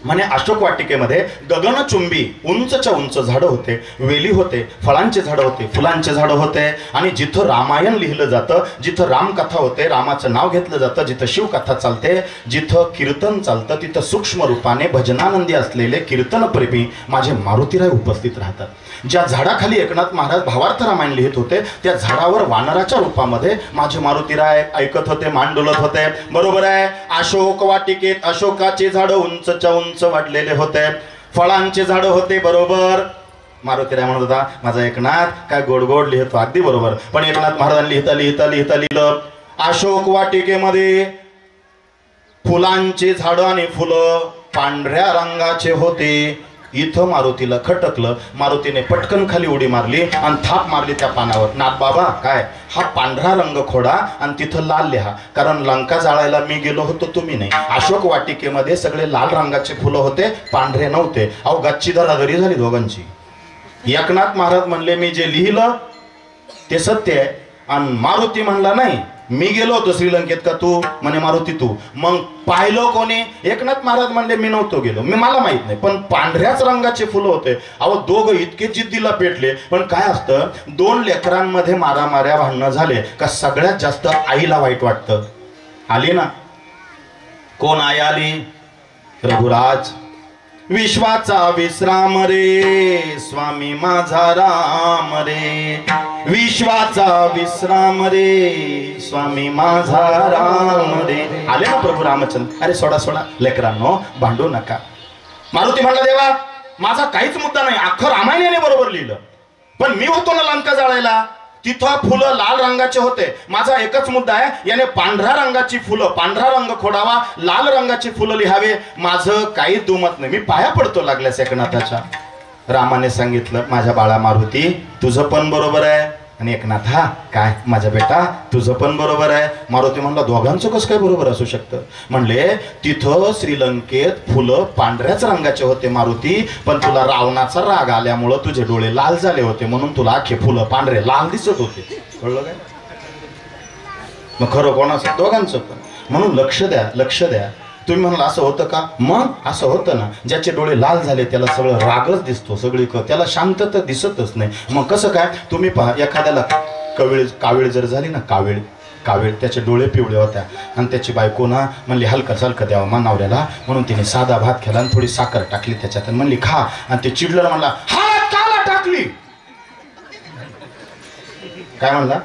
म्हणे अशोक वाटिकेमध्ये गगनचुंबी उंचच्या उंच झाडं होते, वेली होते, फळांचे झाडं होते, फुलांचे झाडं होते. आणि जिथं रामायण लिहिलं जातं, जिथं रामकथा होते, रामाचं नाव घेतलं जातं, जिथं शिवकथा चालते, जिथं कीर्तन चालतं, तिथं सूक्ष्म रूपाने भजनानंदी असलेले कीर्तनप्रेमी माझे मारुतीराय उपस्थित राहतात. ज्या झाडाखाली एकनाथ महाराज भावार्थ रामायण लिहित होते, त्या झाडावर वानराच्या रूपामध्ये माझे मारुतीराय ऐकत होते, मान डोलत होते. बरोबर आहे. अशोक वाटिकेत अशोकाचे झाडं उंचच्या उंच वाढलेले होते, फळांचे झाडं होते. बरोबर. मारुतीराय म्हणत होता, माझा एकनाथ काय गोड गोड लिहितो. अगदी बरोबर. पण एकनाथ महाराजांनी लिहिता लिहिता लिहिता लिहिलं, अशोक वाटिकेमध्ये फुलांचे झाडं आणि फुलं पांढऱ्या रंगाचे होते. इथं मारुतीला खटकलं. मारुतीने पटकन खाली उडी मारली आणि थाप मारली त्या पानावर. नाथ बाबा काय हा पांढरा रंग खोडा आणि तिथं लाल लिहा, कारण लंका जाळायला मी गेलो होतो, तुम्ही नाही. अशोक वाटिकेमध्ये सगळे लाल रंगाचे फुलं होते, पांढरे नव्हते. अहो गच्ची धराधरी झाली दोघांची. एकनाथ महाराज म्हणले मी जे लिहिलं ते सत्य आहे. आणि मारुती म्हणला नाही मी गेलो होतो श्रीलंकेत का तू म्हणे मारुती तू. मग पाहिलं कोणी? एकनाथ महाराज म्हणले मी नव्हतो गेलो, मी मला माहित नाही, पण पांढऱ्याच रंगाचे फुलं होते. अहो दोघं इतके जिद्दीला पेटले. पण काय असतं, दोन लेकरांमध्ये मारामाऱ्या भांडणं झाले का सगळ्यात जास्त आईला वाईट वाटतं. आली ना कोण आई आली? रघुराज. विश्वाचा विश्राम रे स्वामी माझा राम रे, विश्वाचा विश्राम रे स्वामी माझा राम रे. आले ना प्रभू रामचंद्र. अरे सोडा सोडा लेकरांनो, भांडू नका. मारुती म्हणला देवा माझा काहीच मुद्दा नाही, अख्खं रामायणाने बरोबर लिहिलं, पण मी होतो ना लंका जाळायला, तिथं फुलं लाल रंगाचे होते. माझा एकच मुद्दा आहे, याने पांढऱ्या रंगाची फुलं, पांढरा रंग खोडावा, लाल रंगाची फुलं लिहावे. माझं काही दुमत नाही, मी पाया पडतो लागल्यास एकनाथाच्या. रामाने सांगितलं माझ्या बाळा मारुती तुझं पण बरोबर आहे. आणि एकनाथ हा काय माझा बेटा तुझं पण बरोबर आहे. मारुती म्हणला दोघांचं कसं काय बरोबर असू शकतं? म्हणले तिथं श्रीलंकेत फुलं पांढऱ्याच रंगाचे होते मारुती, पण तुला रावणाचा राग आल्यामुळं तुझे डोळे लाल झाले होते, म्हणून तुला अख्खे फुलं पांढरे लाल दिसत होते. कळलं काय? मग खरं कोणाचं? दोघांचं पण. म्हणून लक्ष द्या, लक्ष द्या. तुम्ही म्हणाला असं होतं का? मग असं होतं ना, ज्याचे डोळे लाल झाले त्याला सगळं रागच दिसतो, सगळी त्याला शांतता दिसतच नाही. मग कसं काय? तुम्ही पहा एखाद्याला कावीळ जर झाली ना, कावीळ त्याचे डोळे पिवळे होत्या आणि त्याची बायको ना म्हणली हलका हलका द्यावा मानावऱ्याला, म्हणून तिने साधा भात केला आणि थोडी साखर टाकली त्याच्यात आणि म्हणली खा. आणि ते चिडलं म्हणला हळद काला टाकली? काय म्हणला?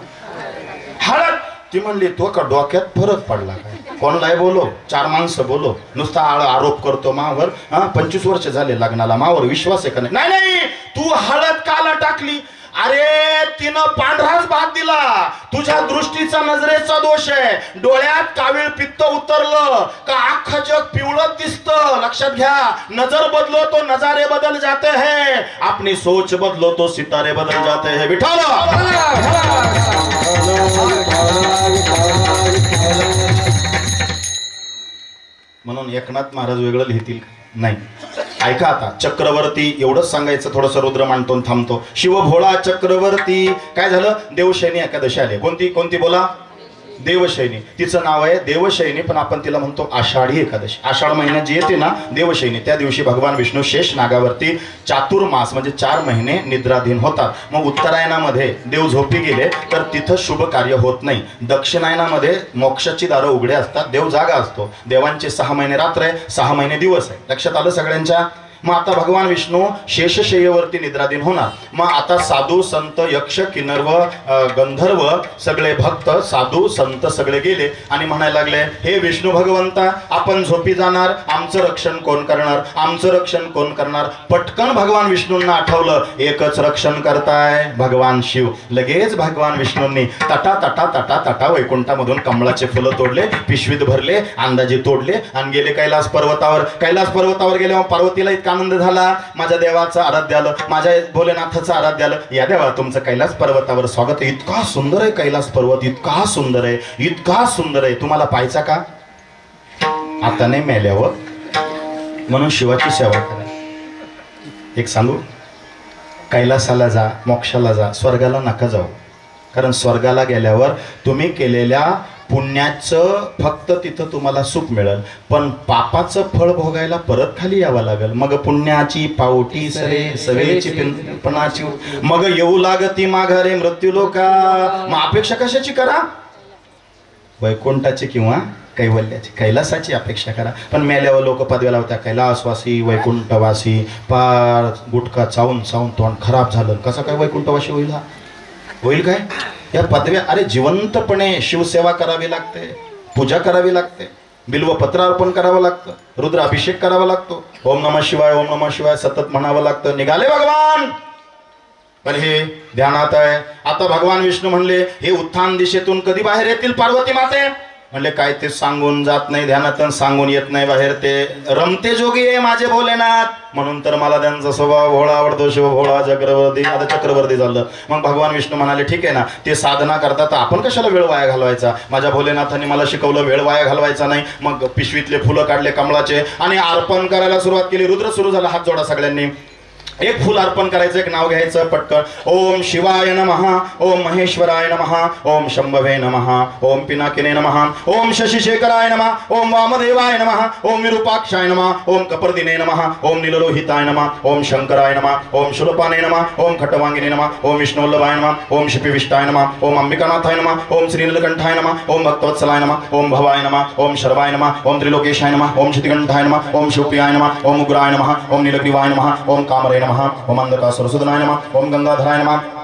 हळद. ती म्हणली तो का डोक्यात फरक पडला काय? कोणलाय बोलो, चार माणसं बोलो, नुसता आरोप करतो मावर. 25 वर्ष झाले लग्नाला, मावर विश्वास आहे का नाही? नाही नाही, तू हळद काला टाकली? अरे तिनं पांढराच भात दिला, तुझ्या दृष्टीचा नजरेचा दोष आहे. डोळ्यात कावीळ पित्त उतरलं का अख्खं जग पिवळत दिसतं. लक्षात घ्या, नजर बदलो तो नजारे बदल जाते हैं, अपनी सोच बदलो तो सितारे बदल जाते हैं. विठ्ठल. म्हणून एकनाथ महाराज वेगळं लिहितील नाही. ऐका आता, चक्रवर्ती एवढंच सांगायचं. थोडंसं रुद्र मांडतो थांबतो. शिवभोळा चक्रवर्ती. काय झालं? देवशैनी एकादशी आली. कोणती कोणती बोला? देवशैनी. तिचं नाव आहे देवशैनी, पण आपण तिला म्हणतो आषाढी एकादशी. आषाढ महिन्यात जी येते ना देवशैनी, त्या दिवशी भगवान विष्णू शेष नागावरती चातुर्मास म्हणजे 4 महिने निद्राधीन होतात. मग उत्तरायणामध्ये देव झोपी गेले तर तिथं शुभ कार्य होत नाही. दक्षिणायनामध्ये मोक्षाची दारं उघडे असतात, देव जागा असतो. देवांचे 6 महिने रात्र आहे, 6 महिने दिवस आहे. लक्षात आलं सगळ्यांच्या? मग आता भगवान विष्णू शेषशय्येवरती निद्राधीन होणार. मग आता साधू संत यक्ष किन्नर गंधर्व सगळे भक्त साधू संत सगळे गेले आणि म्हणायला लागले हे विष्णू भगवंता आपण झोपी जाणार, आमचं रक्षण कोण करणार, आमचं रक्षण कोण करणार. पटकन भगवान विष्णूंना आठवलं एकच रक्षण करताय भगवान शिव. लगेच भगवान विष्णूंनी तटा तटा तटा तटा वैकुंठामधून कमळाचे फुलं तोडले, पिशवीत भरले, अंदाजे तोडले आणि गेले कैलास पर्वतावर. कैलास पर्वतावर गेले, पार्वतीला आनंद झाला. माझ्या देवाचं आराध्य आलं, माझ्या भोलेनाथाचं आराध्य आलं. या देवा तुमचं कैलास पर्वतावर स्वागत आहे. इतका सुंदर आहे कैलास पर्वत, इतका सुंदर आहे, इतका सुंदर आहे. तुम्हाला पाहायचा का? आता नाही, मेल्यावर. म्हणून शिवाची सेवा करा. एक सांगू, कैलासाला जा, मोक्षाला जा, स्वर्गाला नका जाऊ. कारण स्वर्गाला गेल्यावर तुम्ही केलेल्या पुण्याचं फक्त तिथं तुम्हाला सुख मिळेल, पण पापाचं फळ भोगायला परत खाली यावं लागेल. मग पुण्याची पावटी सरे सवेची पिंपणाची, मग येऊ लागती माघारे मृत्यू लोका. मग अपेक्षा कशाची करा? वैकुंठाची किंवा कैवल्याची, कैलासाची अपेक्षा करा. पण मेल्यावर लोक पदव्या लावत्या कैलासवासी वैकुंठवासी. पार गुटखा चावून चावून तोंड खराब झालं. कसं काय वैकुंठवासी होईल? हा होईल काय? या पदव्या, अरे जिवंतपणे शिवसेवा करावी लागते, पूजा करावी लागते, बिल्वपत्र अर्पण करावं लागतं, रुद्र अभिषेक करावा लागतो, ओम नमः शिवाय ओम नमः शिवाय सतत म्हणावं लागतं. निघाले भगवान. पण हे ध्यानात आहे. आता भगवान विष्णू म्हणले हे उत्थान दिशेतून कधी बाहेर येतील पार्वती माते? म्हणले काय ते सांगून जात नाही ध्यानात सांगून येत नाही बाहेर ते रमते जोगी आहे माझे भोलेनाथ म्हणून तर मला त्यांचा स्वभाव भोळा आवडतो शिव भोळा चक्रवर्ती आता चक्रवर्ती झालं मग भगवान विष्णू म्हणाले ठीक आहे ना ते साधना करतात आपण कशाला वेळ वाया घालवायचा माझ्या भोलेनाथांनी मला शिकवलं वेळ वाया घालवायचा नाही मग पिशवीतले फुलं काढले कमळाचे आणि अर्पण करायला सुरुवात केली रुद्र सुरू झाला हात जोडा सगळ्यांनी एक फुल अर्पण करायचं एक नाव घ्यायचं पटकन ओम शिवाय नमः ओम महेश्वराय नमः ओम शंभवे नमः ओम पिनाकिने नमः ओम शशिशेखराय नमः ओम वामदेवाय नमः ओम विरूपाक्षाय नमः ओम कपर्दिने नमः ओम नीललोहिताय नमः ओम शंकराय नमः ओम शूलपाने नमः ओम खट्टवांगिने नमः ओम विष्णुवल्लभाय नमः ओम शिपिविष्टाय नमः ओम अंबिकानाथाय नमः ओम श्रीनीलकंठाय नमः ओम भक्तवत्सलाय नमः ओम भवाय नमः ओम शर्वाय नमः ओम त्रिलोकेशाय नमः ओम शितिकंठाय नमः ओम शिवप्रियाय नमः ओम उग्राय नमः ओम नीलग्रीवाय नमः ओम कामरे नमः ओम अंधकासुरसुदनाय नमः ओम गंगाधराय नमः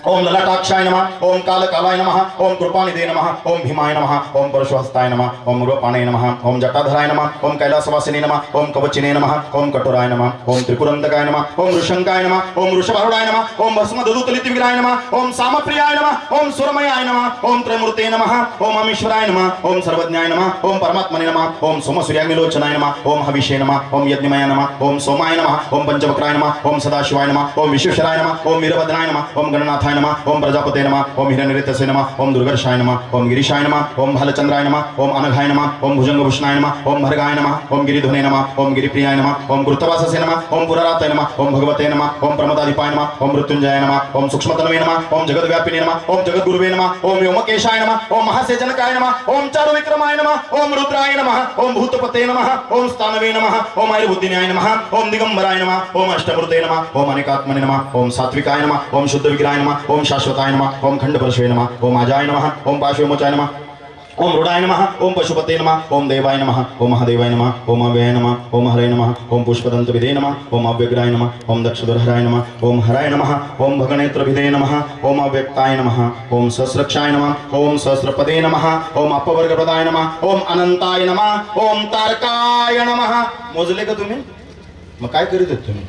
ओम ललाटाक्षाय नमः ओम कालकालाय नमः ओम कृपानिधे नमः ओम भीमाय नमः ओम परशुहस्ताय नमः ओम रूपाणे नमः ओम जटाधराय नमः ओम कैलासवासिने नमः ओम कवचिने नमः ओम कटोराय नमः ओम त्रिपुरंतकाय नमः ओम ऋषंकाय नमः ओम वृषभारूढाय नमः ओम भस्मदधुतलितविग्रहाय नमः ओम सामप्रियाय नमः ओम सुरमयाय नमः ओम त्रयमूर्ते नमः ओम अमीश्वराय नमः ओम सर्वज्ञाय नमः ओम परमात्मने नमः ओम सोमसूर्याग्निलोचनाय नमः ओम हविषे नमः ओम यज्ञमय नमः ओम सोमाय नमः ओम पंचवक्राय नमः ओम सदाशिवाय नमः ओम विश्वेश्वराय नमः ओम वीरभद्राय नमः ओम गणनाथाय नमः ओम प्रजापते नमः ओम हिरण्यरेतसे नमः ओम दुर्गर्षाय नमः ओम गिरीशाय नमः ओम भालचंद्राय नमः ओम अनघाय नमः ओम भुजंगभूषणाय नमः ओम भर्गाय नमः ओम गिरिधुने नमः ओम गिरिप्रियाय नमः ओम कृतवाससे नमः ओम पुरारातय नमः ओम भगवते नमः ओम प्रमदाधिपाय नमः ओम मृत्युंजयाय नमः ओम सूक्ष्मतनवे नमः ओम जगद्व्यापिने नमः ओम जगद्गुरुवे नमः ओम व्योमकेशाय नमः ओम महासेजनकाय नमः ओम चारुविक्रमाय नमः ओम रुद्राय नमः ओम भूतपते नमः ओम स्थानवे नमः ओम आयुर्बुद्धिन्याय नमः ओम दिगंबराय नमः ओम अष्टमूर्ते नमः ओम अनेकात्मने नमः ओम सात्विकाय नमः ओम शुद्ध विग्रहाय नमः ओम शाश्वताय नमः ओम खंडपरशवे नमः ओम अजाय नमः ओम पार्श्वमोचाय नमः ओम रूढाय नमः ओम पशुपते नमः ओम देवाय नमः ओम महादेवाय नमः ओम अव्ययाय नमः ओम हराय नमः ओम पुष्पदंतविदे नमः ओम अव्यग्राय नमः ओम दक्षधरहराय नमः ओम हराय नमः ओम भगनेत्रविदे नमः ओम अव्यक्ताय नमः ओम सहस्रक्षाय नमः ओम सहस्रपदे नमः ओम अपवर्गप्रदाय नमः ओम अनंताय नमः ओम तारकाय नमः मोजले का तुम्ही मग काय करीत आहेत तुम्ही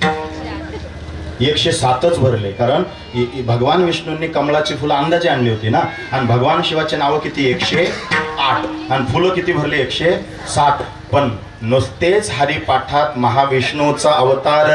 107च भरले कारण भगवान विष्णूंनी कमळाची फुलं अंदाजे आणली होती ना आणि भगवान शिवाचे नाव किती 108 आणि फुलं किती भरली 107 पण नुसतेच हरिपाठात महाविष्णूचा अवतार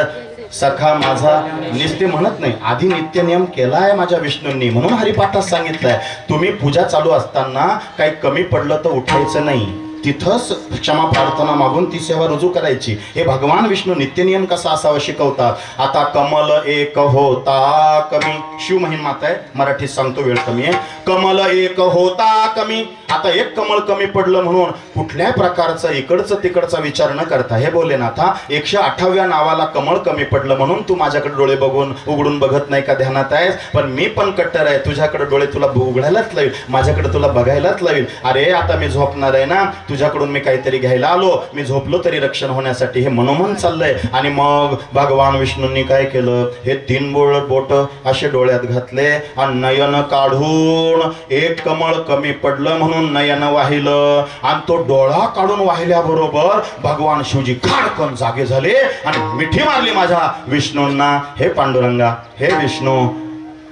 सखा माझा निस्ते म्हणत नाही आधी नित्य नियम केलाय माझ्या विष्णूंनी म्हणून हरिपाठात सांगितलंय तुम्ही पूजा चालू असताना काही कमी पडलं तर उठायचं नाही तिथंच क्षमा प्रार्थना मागून ती सेवा रुजू करायची हे भगवान विष्णू नित्यनियम कसा असावा शिकवतात आता कमल एक होता कमी शिव महिमा आहे मराठीत सांगतो वेळ कमी आहे कमल एक होता कमी आता एक कमळ कमी पडलं म्हणून कुठल्या प्रकारचा इकडचं तिकडचा विचार न करता हे बोले ना आता 108व्या नावाला कमळ कमी पडलं म्हणून तू माझ्याकडे डोळे बघून उघडून बघत नाही का ध्यानात आहेस पण मी पण कट्टर आहे तुझ्याकडे डोळे तुला उघडायलाच लावील माझ्याकडे तुला बघायलाच लावील अरे आता मी झोपणार आहे ना तुझ्याकडून मी काहीतरी घ्यायला आलो मी झोपलो तरी रक्षण होण्यासाठी हे मनोमन चाललंय आणि मग भगवान विष्णूंनी काय केलं हे 3 बोट असे डोळ्यात घातले आणि नयन काढून एक कमळ कमी पडलं म्हणून नयन वाहिलं आणि तो डोळा काढून वाहिल्याबरोबर भगवान शिवजी खाडकन जागे झाले आणि मिठी मारली माझ्या विष्णूंना हे पांडुरंगा हे विष्णू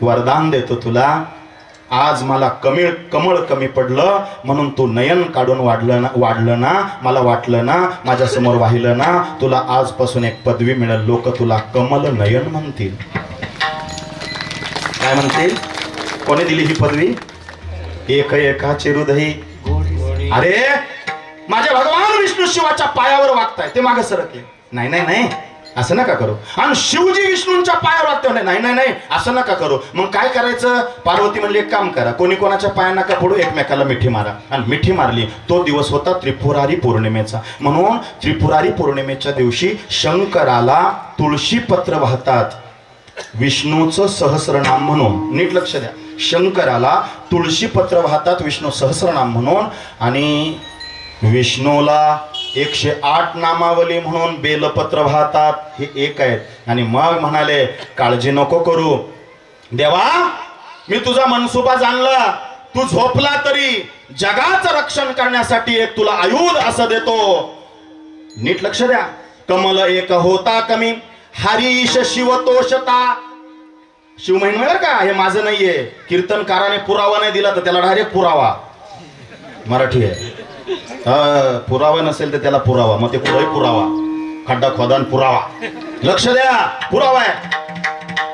वरदान देतो तुला आज मला कमळ कमी पडलं म्हणून तू नयन काढून वाढलं ना मला वाटलं ना माझ्या समोर वाहिलं ना तुला आजपासून एक पदवी मिळेल लोक तुला कमल नयन म्हणतील काय म्हणतील कोणी दिली ही पदवी एकाचे हृदय अरे माझे भगवान विष्णू शिवाच्या पायावर वागताय ते मागे सरकले नाही नाही नाही असं नका करू आणि शिवजी विष्णूंच्या पायावर वागते नाही नाही नाही असं नका करू मग काय करायचं पार्वती म्हणली एक काम करा कोणी कोणाच्या पाया नका पडू एकमेकाला मिठी मारा आणि मिठी मारली तो दिवस होता त्रिपुरारी पौर्णिमेचा म्हणून त्रिपुरारी पौर्णिमेच्या दिवशी शंकराला तुळशी पत्र वाहतात विष्णूचं सहस्रनाम म्हणून नीट लक्ष द्या शंकराला तुळशी पत्र वाहतात विष्णू सहस्रनाम म्हणून आणि विष्णूला 108 नामावली म्हणून बेलपत्र वाहतात हे एक आहेत आणि मग म्हणाले काळजी नको करू देवा मी तुझा मनसुबा जाणला तू झोपला तरी जगाचं रक्षण करण्यासाठी एक तुला आयुध असं देतो नीट लक्ष द्या कमल एक होता कमी हरीश शिवतोषता शिव महिमा का हे माझं नाहीये कीर्तनकाराने पुरावा नाही दिला तर त्याला डायरेक्ट पुरावा मराठी आहे पुरावा नसेल तर त्याला पुरावा, मग ते कुठलाही पुरावा, खड्डा खोदान पुरावा. लक्ष द्या, पुरावा आहे.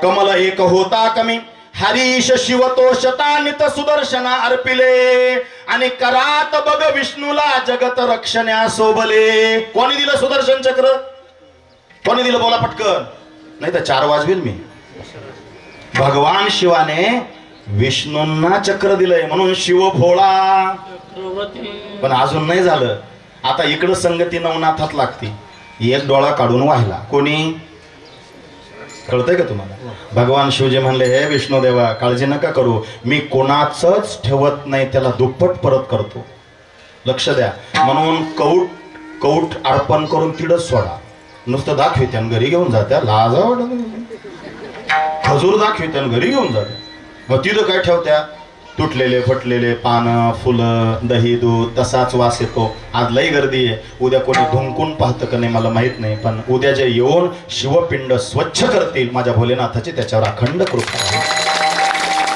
कमल एक होता कमी हरीश शिवतोषता नित सुदर्शना अर्पिले आणि करात बघ विष्णूला जगत रक्षण्या सोबले. कोणी दिलं सुदर्शन चक्र? कोणी दिलं? बोला पटकन, नाही तर 4 वाजवेल मी. भगवान शिवाने विष्णूंना चक्र दिलंय म्हणून शिव भोळा. पण अजून नाही झालं. आता इकडं संगती नवनाथात लागती. एक डोळा काढून वाहिला. कोणी? कळतंय का तुम्हाला? भगवान शिवजी म्हणले, हे विष्णुदेवा काळजी नका करू, मी कोणाचंच ठेवत नाही, त्याला दुप्पट परत करतो. लक्ष द्या. म्हणून कौट अर्पण करून तिडच सोडा. नुसतं दाखवित्यान घरी घेऊन जात्या, लाजा वाटत. खजूर दाखवित्यान घरी घेऊन जात्या, मग तिथं काय ठेवत्या? तुटलेले फटलेले पानं, फुलं, दही, दूध, तसाच वास येतो. आज लई गर्दी आहे. उद्या कोणी धुंकून पाहतं का नाही मला माहित नाही, पण उद्या जे येऊन शिवपिंड स्वच्छ करतील माझ्या भोलेनाथाची त्याच्यावर अखंड कृपा आहे.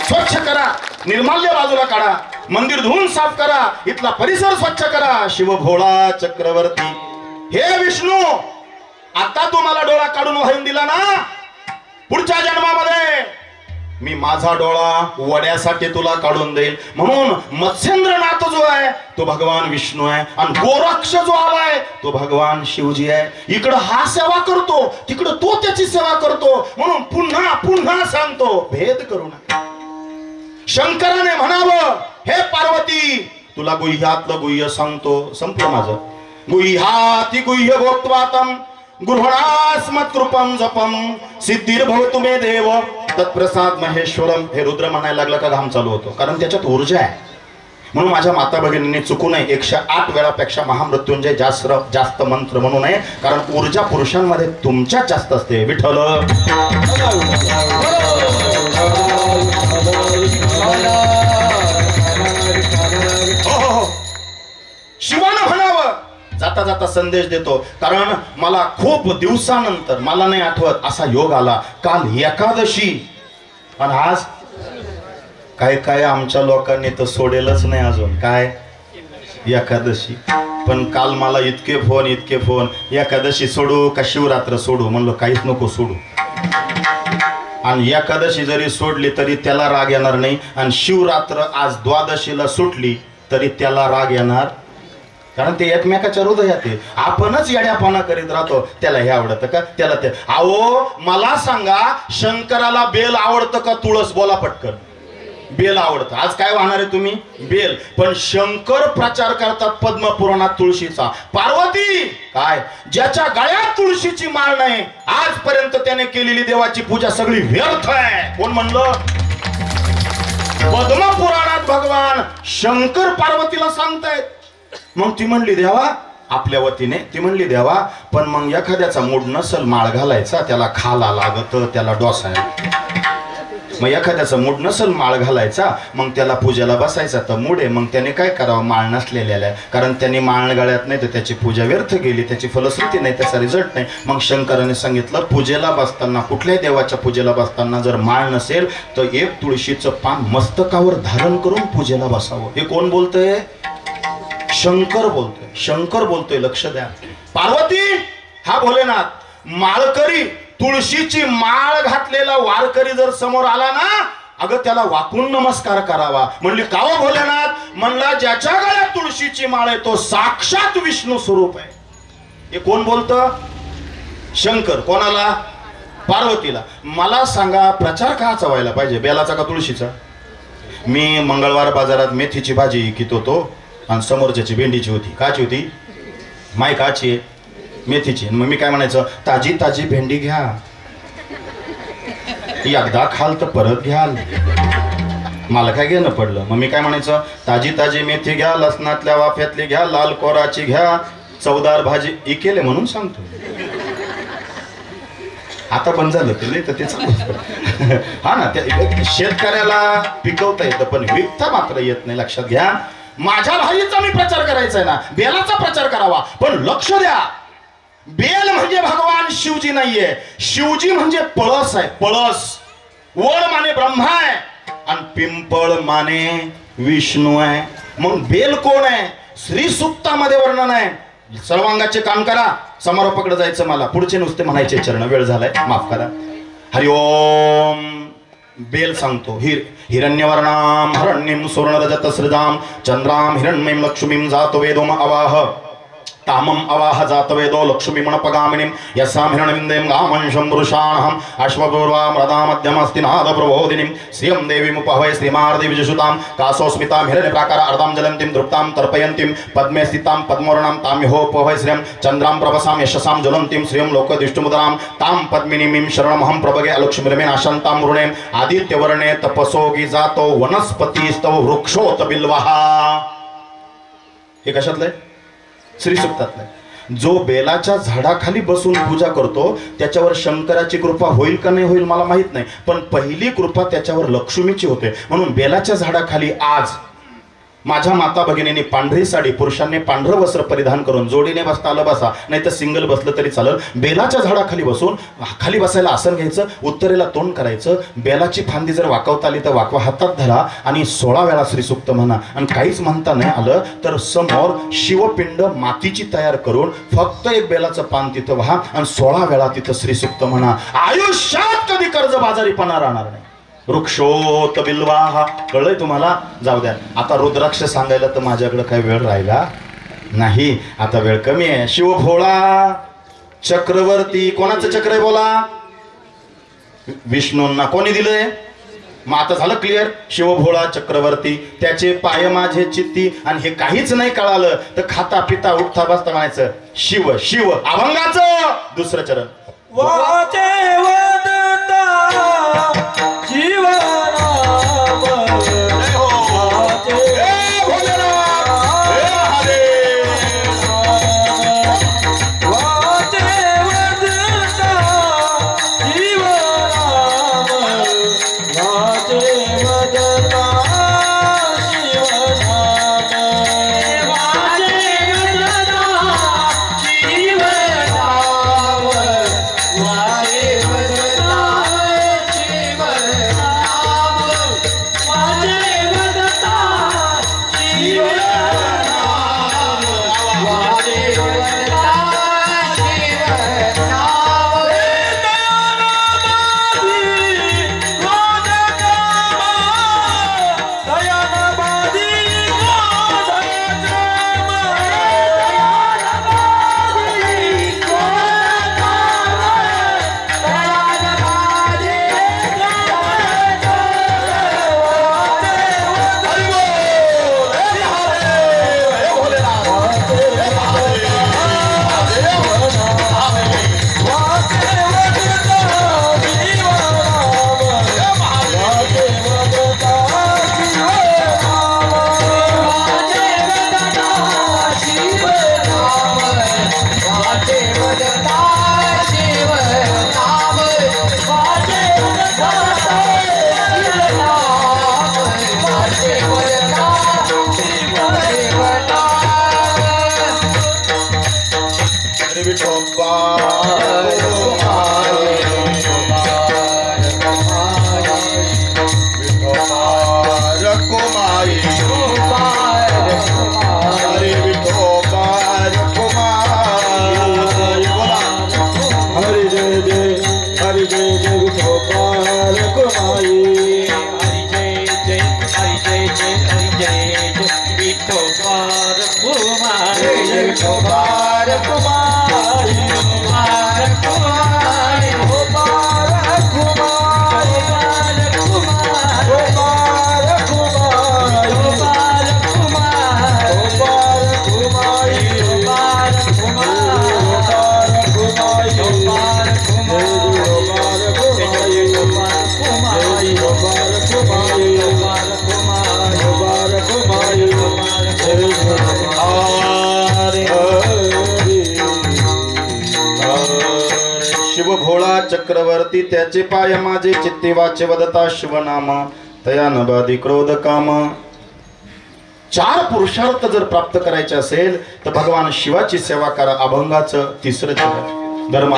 स्वच्छ करा, निर्माल्य बाजूला काढा, मंदिर धुवून साफ करा, इथला परिसर स्वच्छ करा. शिव भोळा चक्रवर्ती, हे विष्णू, आता तू मला डोळा काढून वाहून दिला ना, पुढच्या जन्मामध्ये मी माझा डोळा वड्यासाठी तुला काढून देईल. म्हणून मत्स्येंद्रनाथ जो आहे तो भगवान विष्णू आहे आणि गोरक्ष जो आलाय तो भगवान शिवजी आहे. इकडं हा सेवा करतो, तिकडं तो त्याची सेवा करतो. म्हणून पुन्हा पुन्हा सांगतो, भेद करू नका. शंकराने म्हणावं, हे पार्वती तुला गुह्यातलं गुह्य सांगतो. संपलं माझं. गुह्याति गुह्य भोक्त्वातम गृहणास्मत्कृपम जपम सिद्धिर्भवतु मे देव तत्प्रसाद महेश्वरम. हे रुद्र म्हणायला लागला का घाम चालू होतो, कारण त्याच्यात ऊर्जा आहे. म्हणून माझ्या माता भगिनींनी चुकू नये, 108 वेळापेक्षा महामृत्युंजय जास्त मंत्र म्हणू नये, कारण ऊर्जा पुरुषांमध्ये तुमच्यात जास्त असते. विठ्ठल शिवानं म्हणावं, जाता जाता संदेश देतो, कारण मला खूप दिवसानंतर, मला नाही आठवत, असा योग आला. काल एकादशी आणि आज काय काय आमच्या लोकांनी तर सोडेलच नाही अजून. काय एकादशी? पण काल मला इतके फोन, एकादशी सोडू का शिवरात्र सोडू? म्हणलं काहीच नको सोडू. आणि एकादशी जरी सोडली तरी त्याला राग येणार नाही, आणि शिवरात्र आज द्वादशीला सुटली तरी त्याला राग येणार, कारण ते एकमेकाच्या हृदयात आहे. आपणच येड्यापणा करीत राहतो, त्याला हे आवडतं का, त्याला ते. अहो मला सांगा, शंकराला बेल आवडतं का तुळस? बोला पटकन. बेल आवडतं. आज काय वाहणार आहे तुम्ही? बेल. पण शंकर प्रचार करतात पद्मपुराणात तुळशीचा. पार्वती काय, ज्याच्या गळ्यात तुळशीची माळ नाही आजपर्यंत त्याने केलेली देवाची पूजा सगळी व्यर्थ आहे. कोण म्हणलं? पद्मपुराणात भगवान शंकर पार्वतीला सांगतायत. मग ती म्हणली देवा, आपल्या वतीने ती म्हणली देवा, पण मग एखाद्याचा मूड नसल माळ घालायचा, त्याला खाला लागत, त्याला डोसायला. मग एखाद्याचा मूड नसल माळ घालायचा, मग त्याला पूजेला बसायचा तर मूड आहे, मग त्याने काय करावं? माळ नसलेल्या, कारण त्याने माळ गळ्यात नाही तर त्याची पूजा व्यर्थ गेली, त्याची फलश्रुती नाही, त्याचा रिझल्ट नाही. मग शंकराने सांगितलं, पूजेला बसताना, कुठल्याही देवाच्या पूजेला बसताना जर माळ नसेल तर एक तुळशीचं पान मस्तकावर धारण करून पूजेला बसावं. हे कोण बोलतंय? शंकर बोलतोय. शंकर बोलतोय. लक्ष द्या. पार्वती हा भोलेनाथ. माळकरी, तुळशीची माळ घातलेला वारकरी जर समोर आला ना, अगं त्याला वाकून नमस्कार करावा. म्हणली का हो भोलेनाथ? म्हणला ज्याच्या गळ्यात तुळशीची माळ आहे तो साक्षात विष्णू स्वरूप आहे. हे कोण बोलतं? शंकर. कोणाला? पार्वतीला. मला सांगा, प्रचार काचा व्हायला पाहिजे, बेलाचा का तुळशीचा? मी मंगळवार बाजारात मेथीची भाजी विकत होतो आणि समोरच्याची भेंडीची होती. काची होती? माय काची आहे? मेथीची. मग मी काय म्हणायचं, ताजी ताजी भेंडी घ्या, एकदा खाल तर परत घ्याल. मला काय घेणं पडलं. मग मी काय म्हणायचं, ताजी ताजी मेथी घ्या, लसणातल्या वाफ्यातली घ्या, लाल कोराची घ्या, चवदार भाजी इकेले म्हणून सांगतो. आता बंद झालं ते, नाही तर ते चालू. हा ना, त्या शेतकऱ्याला पिकवता येतं पण विकता मात्र येत नाही. लक्षात घ्या. माझ्या भाजीचा मी प्रचार करायचा आहे ना, बेलाचा प्रचार करावा. पण लक्ष द्या, बेल म्हणजे भगवान शिवजी नाहीये. शिवजी म्हणजे पळस आहे. पळस. वड माने ब्रह्मा आहे आणि पिंपळ माने विष्णू आहे. मग बेल कोण आहे? श्री सुक्तामध्ये वर्णन आहे. सर्वांगाचे काम करा, समारोपाकडे जायचं मला. पुढचे नुसते म्हणायचे चरण. वेळ झालाय, माफ करा. हरि ओम. बेल सांगतो. हिरण्यवर्णाम हरण्यम सुवर्णरजत सृजाम चंद्राम हिरण्मयीं लक्ष्मीं जातो वेदोम अवाह तामम अवाह जातवेदो लक्ष्मीमण पगामिनीं यस्सां हिरण्यविंदें गामंशं पुरुषाणहं अश्वपूर्वा मृदा मध्यमस्तिनाद प्रबोधिनीं श्रियं देवीमुपहवै श्रीमार्दे विजसुतां कासोस्मितां हिरण्यप्राकार अर्धां ज्वलन्तीं दृप्तां तर्पयन्तीं पद्मे स्थितां पद्मवर्णां ताम्यहोपहवै श्रियं चन्द्रां प्रभसां यशसां ज्वलन्तीं श्रियं लोकदिष्टुमुद्रां तां पद्मिनीं शरणमहं प्रभगे अलक्ष्मीरमे नाशान्तां मृणे आदित्यवर्णे तपसोगी जातो वनस्पतीस्तव वृक्षोत बिल्वः. हे कशातलंय? श्री सुक्तातलं. जो बेलाच्या झाडाखाली बसून पूजा करतो त्याच्यावर शंकराची कृपा होईल का नाही होईल मला माहित नाही, पण पहिली कृपा त्याच्यावर लक्ष्मीची होते. म्हणून बेलाच्या झाडाखाली आज माझ्या माता भगिनींनी पांढरी साडी, पुरुषांनी पांढरं वस्त्र परिधान करून जोडीने बसता आलं बसा, नाही तर सिंगल बसलं तरी चालेल. बेलाच्या झाडाखाली बसून खाली बसायला आसन घ्यायचं, उत्तरेला तोंड करायचं, बेलाची फांदी जर वाकवता आली तर वाकवा, हातात धरा आणि 16 वेळा श्रीसुक्त म्हणा. आणि काहीच म्हणता नाही आलं तर समोर शिवपिंड मातीची तयार करून फक्त एक बेलाचं पान तिथं व्हा आणि 16 वेळा तिथं श्रीसुक्त म्हणा. आयुष्यात कधी कर्जबाजारीपणा राहणार नाही. वृक्षोत बिल्वाहा. कळलंय तुम्हाला? जाऊ द्या. आता रुद्राक्ष सांगायला तर माझ्याकडे काही वेळ राहिला नाही, आता वेळ कमी आहे. शिवभोळा चक्रवर्ती. कोणाचं चक्र आहे बोला? विष्णूंना. कोणी दिलंय? मग आता झालं क्लिअर. शिवभोळा चक्रवर्ती, त्याचे पाय माझे चित्ती. आणि हे काहीच नाही कळालं तर खाता पिता उठता बसता म्हणायचं शिव शिव. अभंगाचं दुसरं चरण. वाचे वदता जीवनाम वाचे वाचे वदता जीवनाम वाचे वदता शिवनाम वाचे वदता जीवनाम वाचे वदता शिवनाम वाचे वदता शिवनाम वाचे वदता शिवभोळा चक्रवर्ती, त्याचे पाय माझे चित्ते वाचे वदता शिवनाम तया न बाधी क्रोध काम. 4 पुरुषार्थ जर प्राप्त करायचे असेल तर भगवान शिवाची सेवा करा. अभंगाचं 3रं चरण. धर्म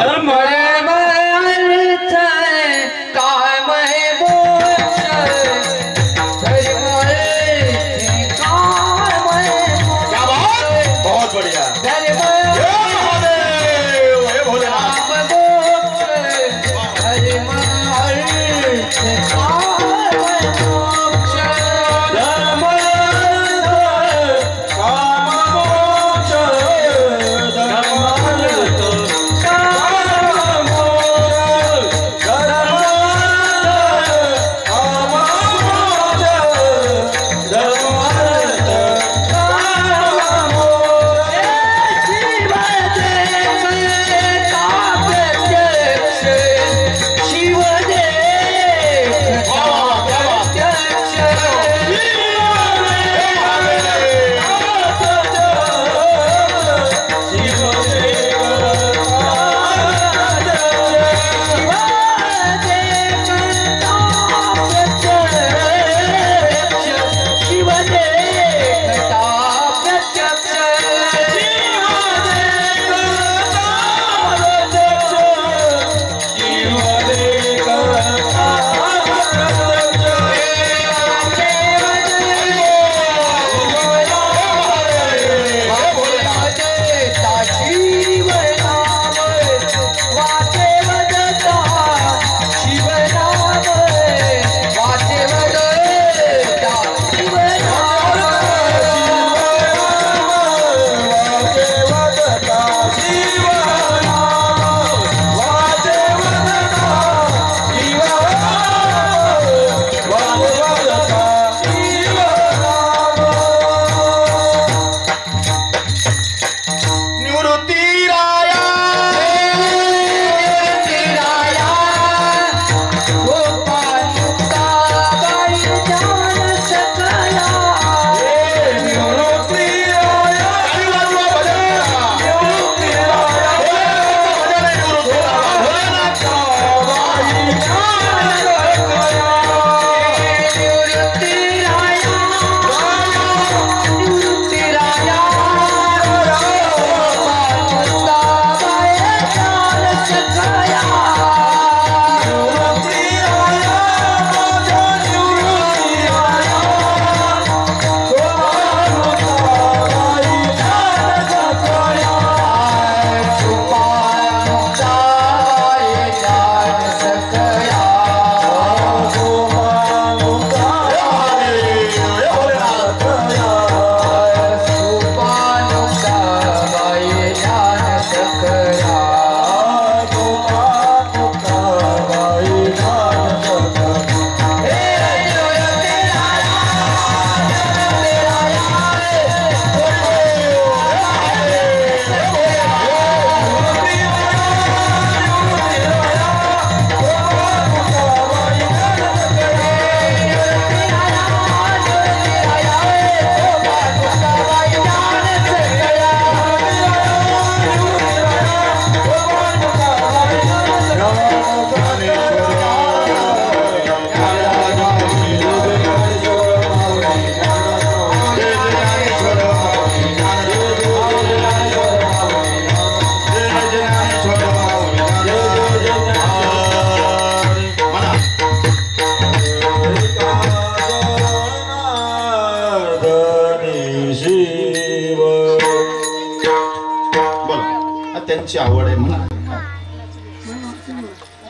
त्यांची आवड आहे म्हणा.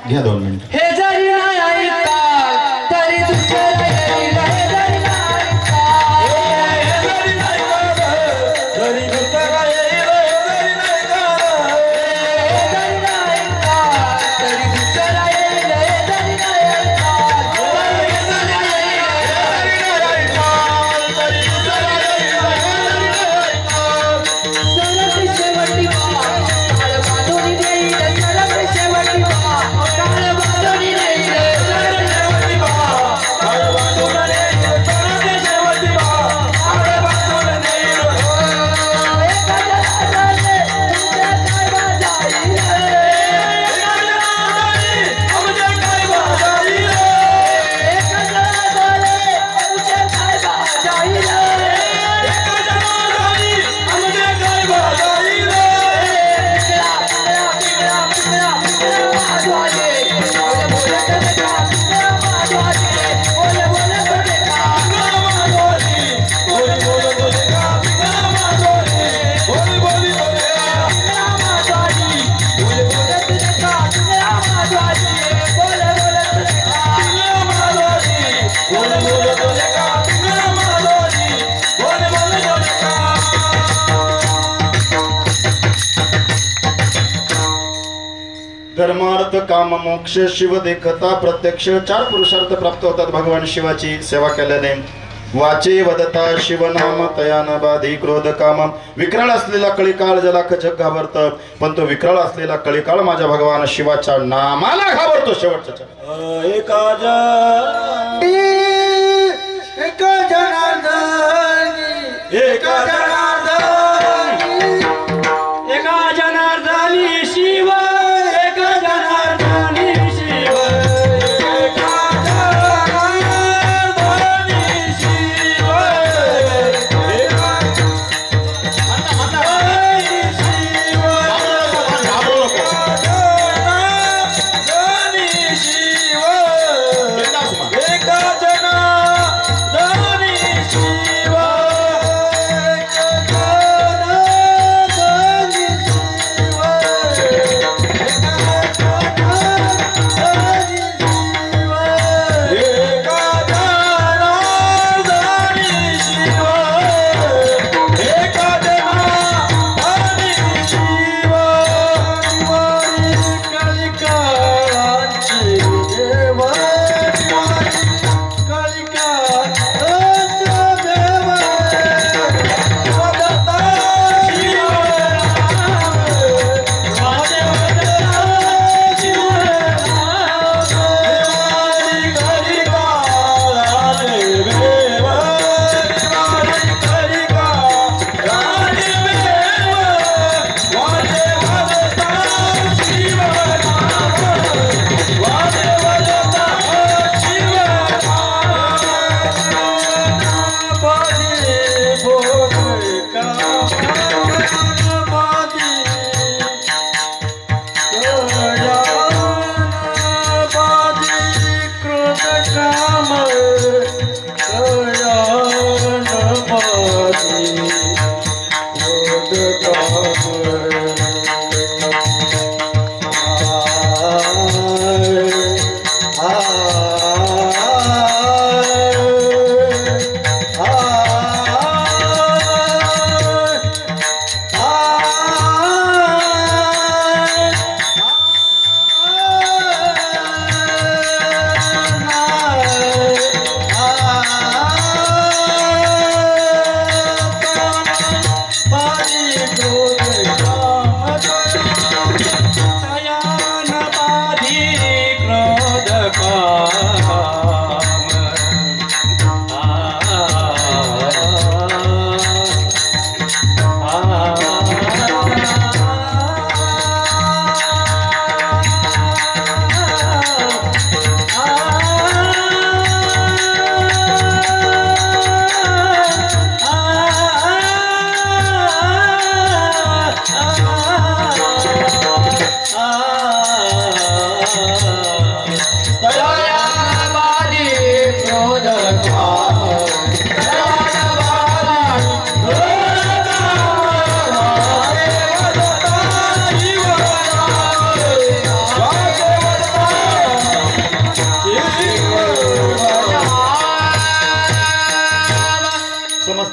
घ्या 2 मिनिट. हे जरी नाही ऐकता तरी दुसरं येईल. हे जरी नाही ऐकता, हे जरी नाही ऐकता, तरी दुसरं येईल. हे जरी नाही ऐकता, हे जरी नाही ऐकता, तरी दुसरं येईल. हे जरी नाही ऐकता, हे जरी नाही ऐकता, तरी दुसरं येईल. हे जरी नाही ऐकता, सरळ शेवटी काळ बांधून देईल. सरळ शेवटी काळ बांधून देईल. सरळ शेवटी काळ बांधून देईल. सरळ शेवटी काळ बांधून देईल. एका जनार्दने तुमच्या काय बाजाईल. एका जनार्दने तुमच्या काय बाजाईल. एका जनार्दने तुमच्या काय बाजाईल. एका जनार्दने तुमच्या काय बाजाईल. धर्मार्थ काम मोक्ष शिव देखता प्रत्यक्ष 4 पुरुषार्थ प्राप्त होतात भगवान शिवाची सेवा केल्याने. वाचे वदता शिवनाम तयान बाधी क्रोध काम. विकराळ असलेला कळीकाळ ज्याला जग घाबरत, पण तो विकराळ असलेला कळीकाळ माझ्या भगवान शिवाच्या नामाला घाबरतो. शेवटचा एका जनार्दनी शिव. एका जनार्दनी शिव. एका जनार्दनी शिव. एका जनार्दनी शिव. जनार्दनी शिव. एका जनार्दनी शिव.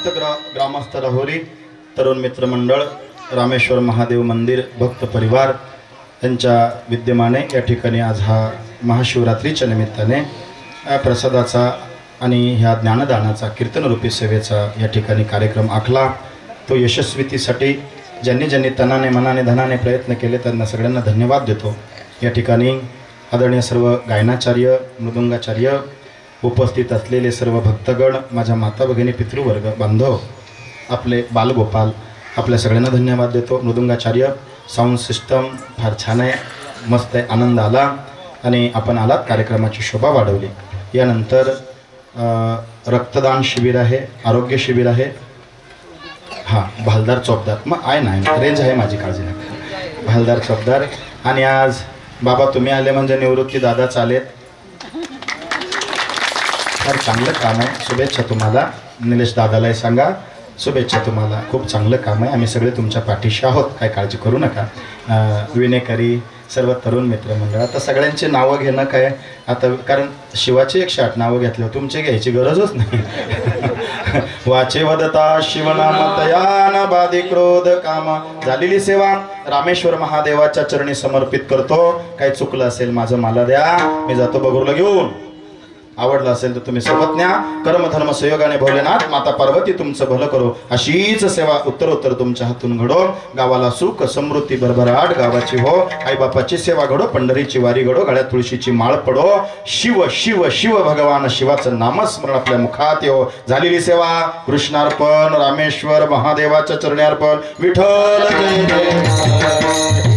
समस्त ग्रामस्थ राहुरी तरुण मित्रमंडळ रामेश्वर महादेव मंदिर भक्त परिवार यांच्या विद्यमाने या ठिकाणी आज हा महाशिवरात्रीच्या निमित्ताने प्रसादाचा आणि ह्या ज्ञानदानाचा कीर्तनरूपी सेवेचा या ठिकाणी कार्यक्रम आखला. तो यशस्वीतेसाठी ज्यांनी ज्यांनी तनाने मनाने धनाने प्रयत्न केले त्यांना सगळ्यांना धन्यवाद देतो. या ठिकाणी आदरणीय सर्व गायनाचार्य मृदुंगाचार्य उपस्थित असलेले सर्व भक्तगण माझ्या माता भगिनी पितृवर्ग बांधव आपले बालगोपाल आपल्या सगळ्यांना धन्यवाद देतो. मृदुंगाचार्य साऊंड सिस्टम फार छान आहे मस्त आहे आनंद आला आणि आपण आलात कार्यक्रमाची शोभा वाढवली. यानंतर रक्तदान शिबिर आहे आरोग्य शिबिर आहे हां भालदार चौकदार मग आहे ना रेंज आहे माझी काळजी नका भालदार चौकदार. आणि आज बाबा तुम्ही आले म्हणजे निवृत्ती दादा चालेत फार चांगलं काम आहे. शुभेच्छा तुम्हाला निलेश दादालाही सांगा शुभेच्छा तुम्हाला खूप चांगलं काम आहे. आम्ही सगळे तुमच्या पाठीशी आहोत काय काळजी करू नका. विनेकरी सर्व तरुण मित्रमंडळ आता सगळ्यांची नावं घेणं काय आता कारण शिवाची 108 नावं घेतल्यावर तुमची घ्यायची गरजच नाही. वाचे वदता शिवनाम तयान बाधी क्रोध काम झालेली सेवा रामेश्वर महादेवाच्या चरणी समर्पित करतो. काही चुकलं असेल माझं मला द्या मी जातो बगुरला घेऊन. आवडलं असेल तर तुम्ही सोबत न्या. कर्मधर्म संयोगाने भोलेनाथ माता पार्वती तुमचं भलं करो अशीच सेवा उत्तरोत्तर तुमच्या हातून घडो. गावाला सुख समृद्धी भरभराट गावाची हो. आईबापाची सेवा घडो पंढरीची वारी घडो गळ्यात तुळशीची माळ पडो. शिव शिव शिव भगवान शिवाचं नामस्मरण आपल्या मुखात येऊ. झालेली सेवा कृष्णार्पण रामेश्वर महादेवाच्या चरणी अर्पण. विठ्ठल जय जय.